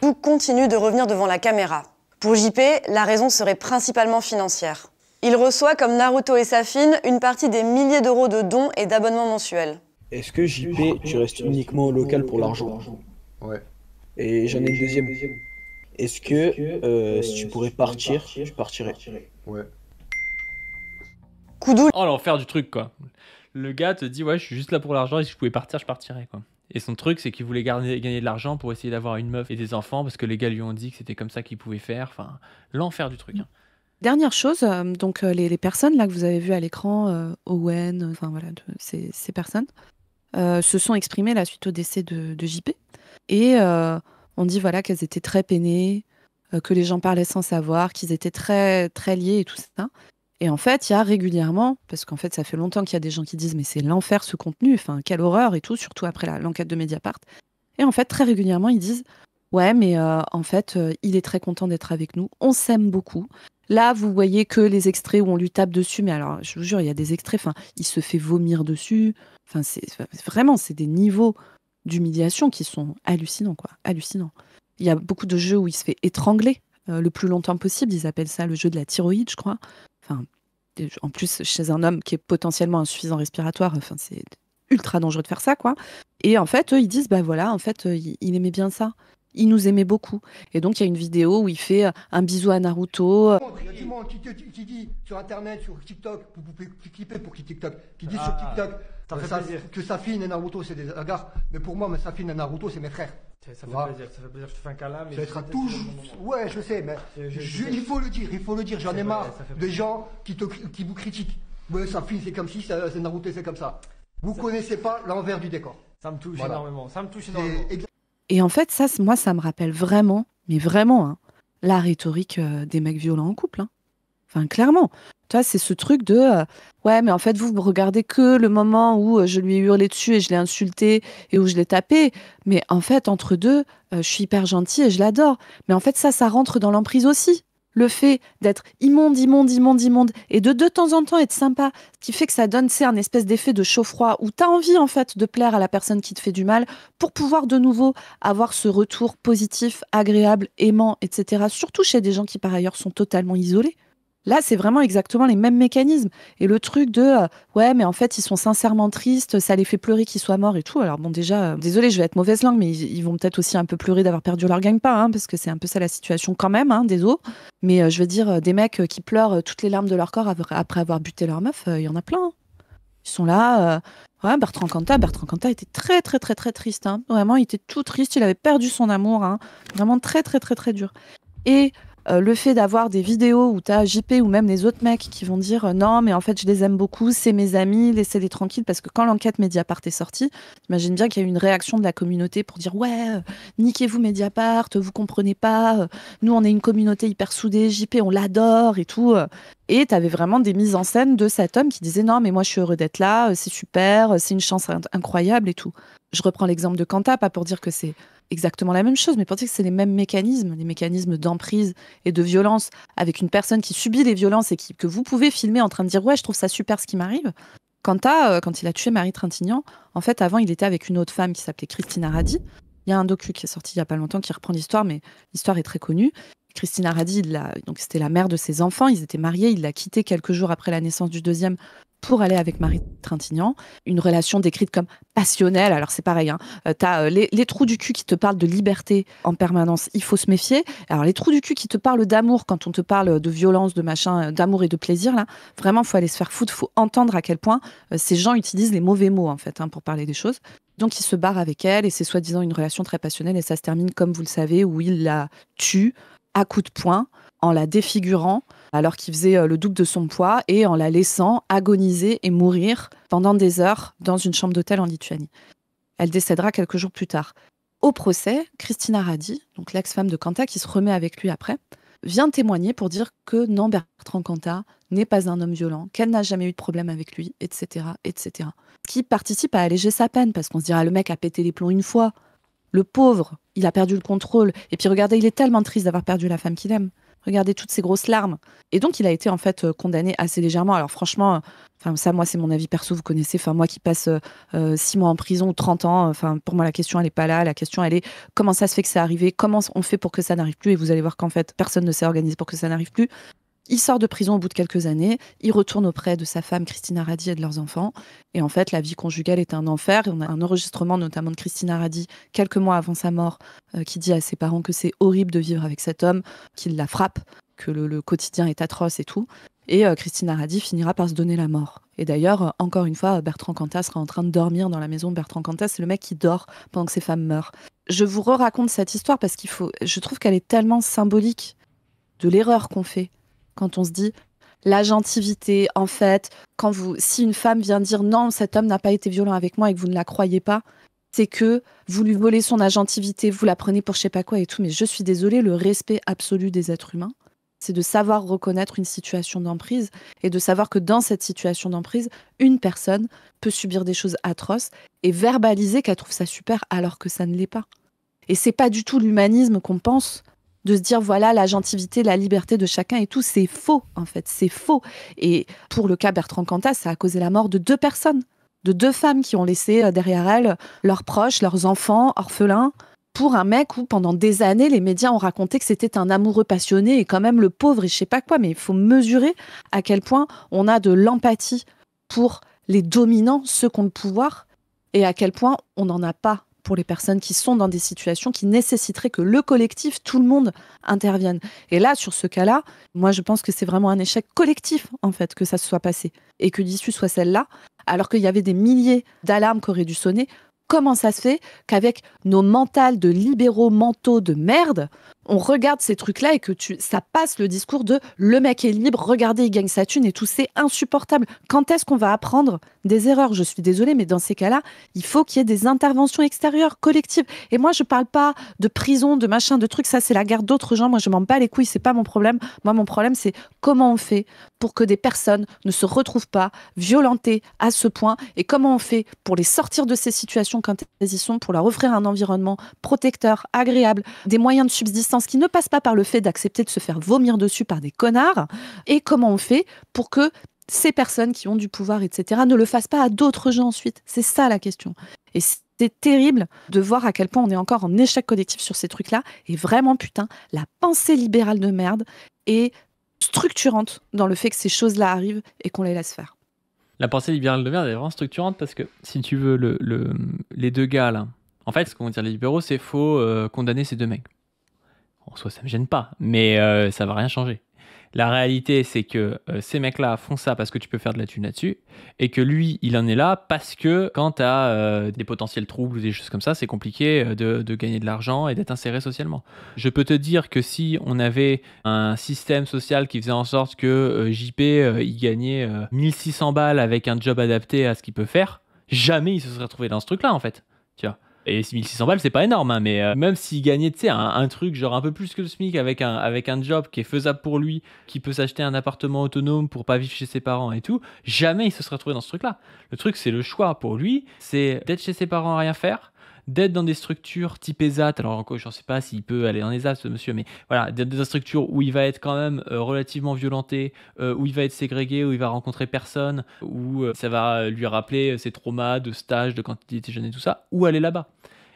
Tout continue de revenir devant la caméra. Pour JP, la raison serait principalement financière. Il reçoit, comme Naruto et Safine, une partie des milliers d'euros de dons et d'abonnements mensuels. Est-ce que JP, tu restes uniquement au local pour l'argent? Ouais. Et j'en ai une deuxième. Est-ce que si tu pourrais partir, tu partirais? Ouais. Koudou. Oh, l'enfer du truc, quoi. Le gars te dit, ouais, je suis juste là pour l'argent et si je pouvais partir, je partirais, quoi. Et son truc, c'est qu'il voulait gagner de l'argent pour essayer d'avoir une meuf et des enfants parce que les gars lui ont dit que c'était comme ça qu'il pouvait faire. Enfin, l'enfer du truc. Hein. Dernière chose, donc les personnes là que vous avez vues à l'écran, Owen, enfin voilà, ces personnes, se sont exprimées là suite au décès de JP. Et on dit voilà qu'elles étaient très peinées, que les gens parlaient sans savoir, qu'ils étaient très, très liés et tout ça. Et en fait, il y a régulièrement, parce qu'en fait, ça fait longtemps qu'il y a des gens qui disent mais c'est l'enfer ce contenu, enfin quelle horreur et tout, surtout après l'enquête de Mediapart. Et en fait, très régulièrement, ils disent ouais, mais en fait, il est très content d'être avec nous, on s'aime beaucoup. Là, vous voyez que les extraits où on lui tape dessus, mais alors, je vous jure, il y a des extraits, enfin, il se fait vomir dessus. Enfin, c'est des niveaux d'humiliation qui sont hallucinants, quoi, hallucinants. Il y a beaucoup de jeux où il se fait étrangler le plus longtemps possible. Ils appellent ça le jeu de la thyroïde, je crois. Enfin, en plus, chez un homme qui est potentiellement insuffisant respiratoire, enfin, c'est ultra dangereux de faire ça, quoi. Et en fait, eux, ils disent, bah voilà, en fait, il aimait bien ça. Il nous aimait beaucoup. Et donc, il y a une vidéo où il fait un bisou à Naruto. Il y a tout le monde qui dit sur Internet, sur TikTok, vous pouvez clipper pour TikTok, qui dit sur TikTok que Safine et Naruto, c'est des agarres. Mais pour moi, Safine et Naruto, c'est mes frères. Ça fait plaisir, je te fais un câlin. Mais ça sera toujours... Ouais, je sais, mais il faut le dire. J'en ai marre des gens qui vous critiquent. Ouais, Safine, c'est comme si, c'est Naruto, c'est comme ça. Vous connaissez pas l'envers du décor. Ça me touche énormément. Et en fait, ça, moi, ça me rappelle vraiment, mais vraiment, hein, la rhétorique des mecs violents en couple. Hein. Enfin, clairement. Tu vois, c'est ce truc de ouais, mais en fait, vous regardez que le moment où je lui ai hurlé dessus et je l'ai insulté et où je l'ai tapé. Mais en fait, entre deux, je suis hyper gentille et je l'adore. Mais en fait, ça rentre dans l'emprise aussi. Le fait d'être immonde et de temps en temps être sympa, ce qui fait que ça donne un espèce d'effet de chaud-froid où tu as envie en fait de plaire à la personne qui te fait du mal pour pouvoir de nouveau avoir ce retour positif, agréable, aimant, etc. Surtout chez des gens qui par ailleurs sont totalement isolés. Là, c'est vraiment exactement les mêmes mécanismes. Et le truc de ouais, mais en fait, ils sont sincèrement tristes, ça les fait pleurer qu'ils soient morts et tout. Alors bon, déjà, désolé, je vais être mauvaise langue, mais ils vont peut-être aussi un peu pleurer d'avoir perdu leur gagne-pain, hein, parce que c'est un peu ça la situation quand même, hein, désolé. Mais je veux dire, des mecs qui pleurent toutes les larmes de leur corps après avoir buté leur meuf, il y en a plein. Hein. Ils sont là. Ouais, Bertrand Cantat était très, très, très, très triste. Hein. Vraiment, il était tout triste, il avait perdu son amour. Hein. Vraiment très, très, très, très dur. Et le fait d'avoir des vidéos où tu as JP ou même les autres mecs qui vont dire non, mais en fait, je les aime beaucoup, c'est mes amis, laissez-les tranquilles. Parce que quand l'enquête Mediapart est sortie, j'imagine bien qu'il y a eu une réaction de la communauté pour dire ouais, niquez-vous Mediapart, vous comprenez pas, nous on est une communauté hyper soudée, JP on l'adore et tout. Et tu avais vraiment des mises en scène de cet homme qui disait non, mais moi je suis heureux d'être là, c'est super, c'est une chance incroyable et tout. Je reprends l'exemple de Cantat, pas pour dire que c'est exactement la même chose, mais pour dire que c'est les mêmes mécanismes, les mécanismes d'emprise et de violence avec une personne qui subit les violences et que vous pouvez filmer en train de dire ouais, je trouve ça super ce qui m'arrive. Cantat, quand il a tué Marie Trintignant, en fait, avant, il était avec une autre femme qui s'appelait Christina Radi. Il y a un docu qui est sorti il y a pas longtemps qui reprend l'histoire, mais l'histoire est très connue. Christina Radi, donc c'était la mère de ses enfants, ils étaient mariés, il l'a quittée quelques jours après la naissance du deuxième pour aller avec Marie Trintignant. Une relation décrite comme passionnelle. Alors c'est pareil, t'as les trous du cul qui te parlent de liberté en permanence, il faut se méfier. Alors les trous du cul qui te parlent d'amour, quand on te parle de violence, de machin, d'amour et de plaisir, là, vraiment, faut aller se faire foutre, faut entendre à quel point ces gens utilisent les mauvais mots, en fait, pour parler des choses. Donc il se barre avec elle et c'est soi-disant une relation très passionnelle et ça se termine, comme vous le savez, où il la tue à coups de poing en la défigurant alors qu'il faisait le double de son poids et en la laissant agoniser et mourir pendant des heures dans une chambre d'hôtel en Lituanie. Elle décédera quelques jours plus tard. Au procès, Christina Radi, donc l'ex-femme de Kanta qui se remet avec lui après, vient témoigner pour dire que non, Bertrand Kanta n'est pas un homme violent, qu'elle n'a jamais eu de problème avec lui, etc., etc. Ce qui participe à alléger sa peine, parce qu'on se dira, le mec a pété les plombs une fois. Le pauvre, il a perdu le contrôle. Et puis regardez, il est tellement triste d'avoir perdu la femme qu'il aime. Regardez toutes ces grosses larmes. Et donc, il a été en fait condamné assez légèrement. Alors franchement, ça, moi, c'est mon avis perso, vous connaissez. Moi qui passe 6 mois en prison ou 30 ans, pour moi, la question, elle n'est pas là. La question, elle est comment ça se fait que c'est arrivé? Comment on fait pour que ça n'arrive plus? Et vous allez voir qu'en fait, personne ne s'est organisé pour que ça n'arrive plus. Il sort de prison au bout de quelques années, il retourne auprès de sa femme Christina Radi et de leurs enfants. Et en fait, la vie conjugale est un enfer. Et on a un enregistrement notamment de Christina Radi, quelques mois avant sa mort, qui dit à ses parents que c'est horrible de vivre avec cet homme, qu'il la frappe, que le quotidien est atroce et tout. Et Christina Radi finira par se donner la mort. Et d'ailleurs, encore une fois, Bertrand Kanta sera en train de dormir dans la maison de Bertrand Kanta. C'est le mec qui dort pendant que ses femmes meurent. Je vous raconte cette histoire parce je trouve qu'elle est tellement symbolique de l'erreur qu'on fait. Quand on se dit l'agentivité, en fait, si une femme vient dire non, cet homme n'a pas été violent avec moi et que vous ne la croyez pas, c'est que vous lui volez son agentivité, vous la prenez pour je sais pas quoi et tout. Mais je suis désolée, le respect absolu des êtres humains, c'est de savoir reconnaître une situation d'emprise et de savoir que dans cette situation d'emprise, une personne peut subir des choses atroces et verbaliser qu'elle trouve ça super alors que ça ne l'est pas. Et c'est pas du tout l'humanisme qu'on pense. De se dire, voilà, l'agentivité, la liberté de chacun et tout, c'est faux, en fait, c'est faux. Et pour le cas Bertrand Kanta, ça a causé la mort de 2 personnes, de 2 femmes qui ont laissé derrière elles leurs proches, leurs enfants, orphelins, pour un mec où, pendant des années, les médias ont raconté que c'était un amoureux passionné et quand même le pauvre et je sais pas quoi, mais il faut mesurer à quel point on a de l'empathie pour les dominants, ceux qui ont le pouvoir, et à quel point on n'en a pas pour les personnes qui sont dans des situations qui nécessiteraient que le collectif, tout le monde, intervienne. Et là, sur ce cas-là, moi, je pense que c'est vraiment un échec collectif, en fait, que ça se soit passé. Et que l'issue soit celle-là, alors qu'il y avait des milliers d'alarmes qui auraient dû sonner. Comment ça se fait qu'avec nos mentales de libéraux mentaux de merde, on regarde ces trucs-là et que ça passe le discours de le mec est libre, regardez, il gagne sa thune et tout, c'est insupportable. Quand est-ce qu'on va apprendre des erreurs? Je suis désolée, mais dans ces cas-là, il faut qu'il y ait des interventions extérieures, collectives. Et moi, je parle pas de prison, de machin, de trucs, ça c'est la garde d'autres gens. Moi, je m'en bats les couilles, c'est pas mon problème. Moi, mon problème, c'est comment on fait pour que des personnes ne se retrouvent pas violentées à ce point et comment on fait pour les sortir de ces situations quand elles y sont, pour leur offrir un environnement protecteur, agréable, des moyens de subsistance qui ne passent pas par le fait d'accepter de se faire vomir dessus par des connards, et comment on fait pour que ces personnes qui ont du pouvoir, etc., ne le fassent pas à d'autres gens ensuite. C'est ça la question. Et c'est terrible de voir à quel point on est encore en échec collectif sur ces trucs-là, et vraiment, putain, la pensée libérale de merde est structurante dans le fait que ces choses-là arrivent et qu'on les laisse faire. La pensée libérale de merde est vraiment structurante parce que, si tu veux, les 2 gars, là, en fait, ce qu'on va dire les libéraux, c'est faut condamner ces 2 mecs. En soi, ça me gêne pas, mais ça va rien changer. La réalité, c'est que ces mecs-là font ça parce que tu peux faire de la thune là-dessus, et que lui, il en est là parce que quand tu as des potentiels troubles ou des choses comme ça, c'est compliqué de gagner de l'argent et d'être inséré socialement. Je peux te dire que si on avait un système social qui faisait en sorte que JP, il gagnait 1600 balles avec un job adapté à ce qu'il peut faire, jamais il se serait retrouvé dans ce truc-là, en fait. Tu vois. Et 1600 balles, c'est pas énorme, hein, mais même s'il gagnait, tu sais, un truc genre un peu plus que le SMIC avec un job qui est faisable pour lui, qui peut s'acheter un appartement autonome pour pas vivre chez ses parents et tout, jamais il se serait retrouvé dans ce truc-là. Le truc, c'est le choix pour lui, c'est d'être chez ses parents à rien faire, d'être dans des structures type ESAT, alors encore, je ne sais pas s'il peut aller en ESAT, ce monsieur, mais voilà, d'être dans des structures où il va être quand même relativement violenté, où il va être ségrégé, où il va rencontrer personne, où ça va lui rappeler ses traumas de stage, de quand il était jeune et tout ça, ou aller là-bas.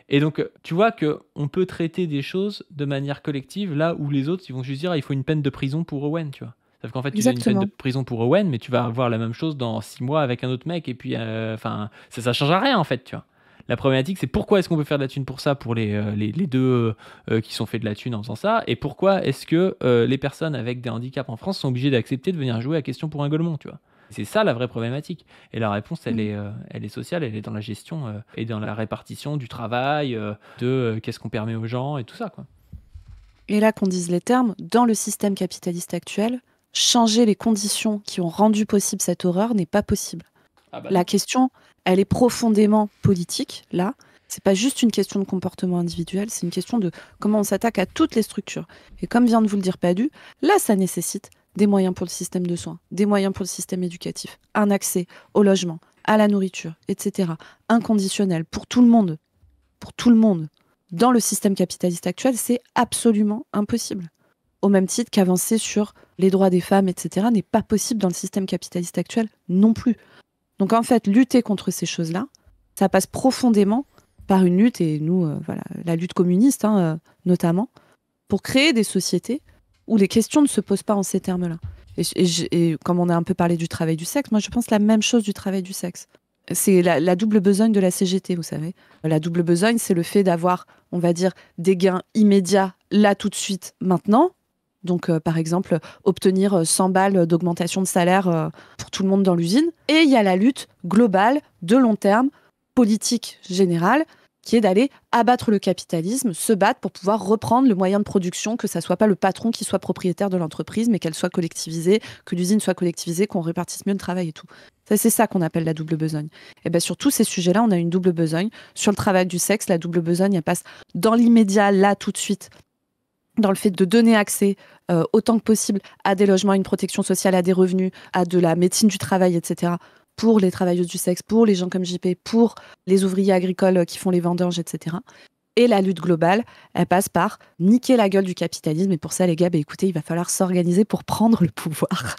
Et donc, tu vois qu'on peut traiter des choses de manière collective, là où les autres, ils vont juste dire, il faut une peine de prison pour Owen, tu vois. Sauf qu'en fait, tu donnes une peine Exactement. de prison pour Owen, mais tu vas avoir la même chose dans 6 mois avec un autre mec, et puis, ça change à rien, en fait, tu vois. La problématique, c'est pourquoi est-ce qu'on peut faire de la thune pour ça, pour les deux qui sont fait de la thune en faisant ça, et pourquoi est-ce que les personnes avec des handicaps en France sont obligées d'accepter de venir jouer à Question pour un Golemont, tu vois. C'est ça la vraie problématique. Et la réponse, elle est sociale, elle est dans la gestion et dans la répartition du travail, qu'est-ce qu'on permet aux gens et tout ça, quoi. Et là, qu'on dise les termes, dans le système capitaliste actuel, changer les conditions qui ont rendu possible cette horreur n'est pas possible. La question, elle est profondément politique, là. C'est pas juste une question de comportement individuel, c'est une question de comment on s'attaque à toutes les structures. Et comme vient de vous le dire Padu, là, ça nécessite des moyens pour le système de soins, des moyens pour le système éducatif, un accès au logement, à la nourriture, etc. Inconditionnel pour tout le monde. Pour tout le monde. Dans le système capitaliste actuel, c'est absolument impossible. Au même titre qu'avancer sur les droits des femmes, etc., n'est pas possible dans le système capitaliste actuel non plus. Donc en fait, lutter contre ces choses-là, ça passe profondément par une lutte, et nous, la lutte communiste notamment, pour créer des sociétés où les questions ne se posent pas en ces termes-là. Et comme on a un peu parlé du travail du sexe, moi je pense la même chose du travail du sexe. C'est la double besogne de la CGT, vous savez. La double besogne, c'est le fait d'avoir, on va dire, des gains immédiats, là, tout de suite, maintenant. Donc, par exemple, obtenir 100 balles d'augmentation de salaire pour tout le monde dans l'usine. Et il y a la lutte globale, de long terme, politique générale, qui est d'aller abattre le capitalisme, se battre pour pouvoir reprendre le moyen de production, que ça soit pas le patron qui soit propriétaire de l'entreprise, mais qu'elle soit collectivisée, que l'usine soit collectivisée, qu'on répartisse mieux le travail et tout. C'est ça qu'on appelle la double besogne. Et bien sur tous ces sujets-là, on a une double besogne. Sur le travail du sexe, la double besogne, elle passe dans l'immédiat, là, tout de suite, dans le fait de donner accès autant que possible à des logements, à une protection sociale, à des revenus, à de la médecine du travail, etc., pour les travailleuses du sexe, pour les gens comme JP, pour les ouvriers agricoles qui font les vendanges, etc. Et la lutte globale, elle passe par niquer la gueule du capitalisme. Et pour ça, les gars, écoutez, il va falloir s'organiser pour prendre le pouvoir,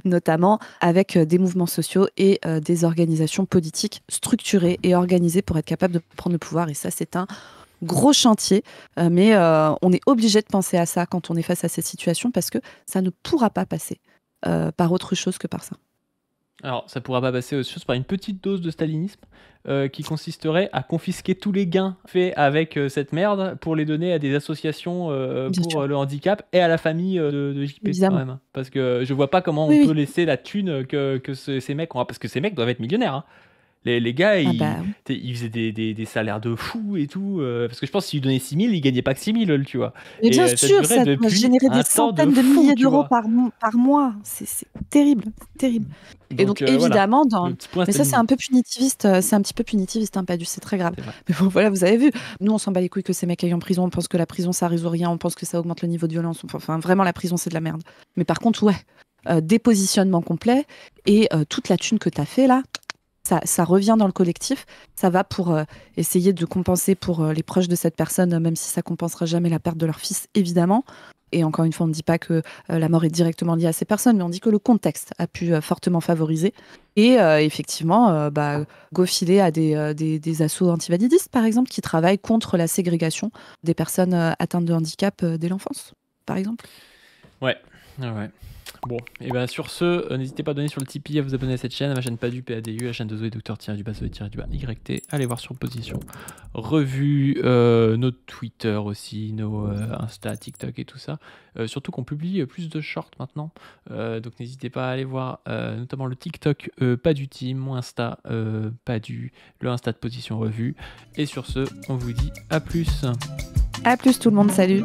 notamment avec des mouvements sociaux et des organisations politiques structurées et organisées pour être capable de prendre le pouvoir. Et ça, c'est un gros chantier, mais on est obligé de penser à ça quand on est face à cette situation, parce que ça ne pourra pas passer par autre chose que par ça. Alors, ça pourra pas passer autre chose par une petite dose de stalinisme qui consisterait à confisquer tous les gains faits avec cette merde pour les donner à des associations pour le handicap et à la famille de JP. Quand même. Parce que je vois pas comment on peut laisser la thune que ces mecs ont. Parce que ces mecs doivent être millionnaires. Hein. Les gars, ils faisaient des salaires de fous et tout. Parce que je pense que s'ils donnaient 6 000, ils gagnaient pas que 6 000, tu vois. Mais bien sûr, ça doit générer des centaines de milliers d'euros par mois. C'est terrible, terrible. Et donc évidemment, mais ça c'est un peu punitiviste, Padu, c'est très grave. Mais bon, voilà, vous avez vu, nous on s'en bat les couilles que ces mecs aillent en prison, on pense que la prison ça résout rien, on pense que ça augmente le niveau de violence, enfin vraiment la prison c'est de la merde. Mais par contre, dépositionnement complet, et toute la thune que t'as fait là, ça revient dans le collectif, ça va pour essayer de compenser pour les proches de cette personne, même si ça compensera jamais la perte de leur fils, évidemment. Et encore une fois, on ne dit pas que la mort est directement liée à ces personnes, mais on dit que le contexte a pu fortement favoriser. Et effectivement, go filer à des assos antivalidistes, par exemple, qui travaillent contre la ségrégation des personnes atteintes de handicap dès l'enfance, par exemple. Ouais. Bon, et bien sur ce, n'hésitez pas à donner sur le Tipeee, à vous abonner à cette chaîne, à ma chaîne Padu, PADU, à la chaîne de Zoé, Dr-Zoé-YT, allez voir sur Position Revue, nos Twitter aussi, nos Insta, TikTok et tout ça. Surtout qu'on publie plus de shorts maintenant, donc n'hésitez pas à aller voir notamment le TikTok Padu Team, mon Insta Padu, le Insta de Position Revue. Et sur ce, on vous dit à plus. À plus tout le monde, salut.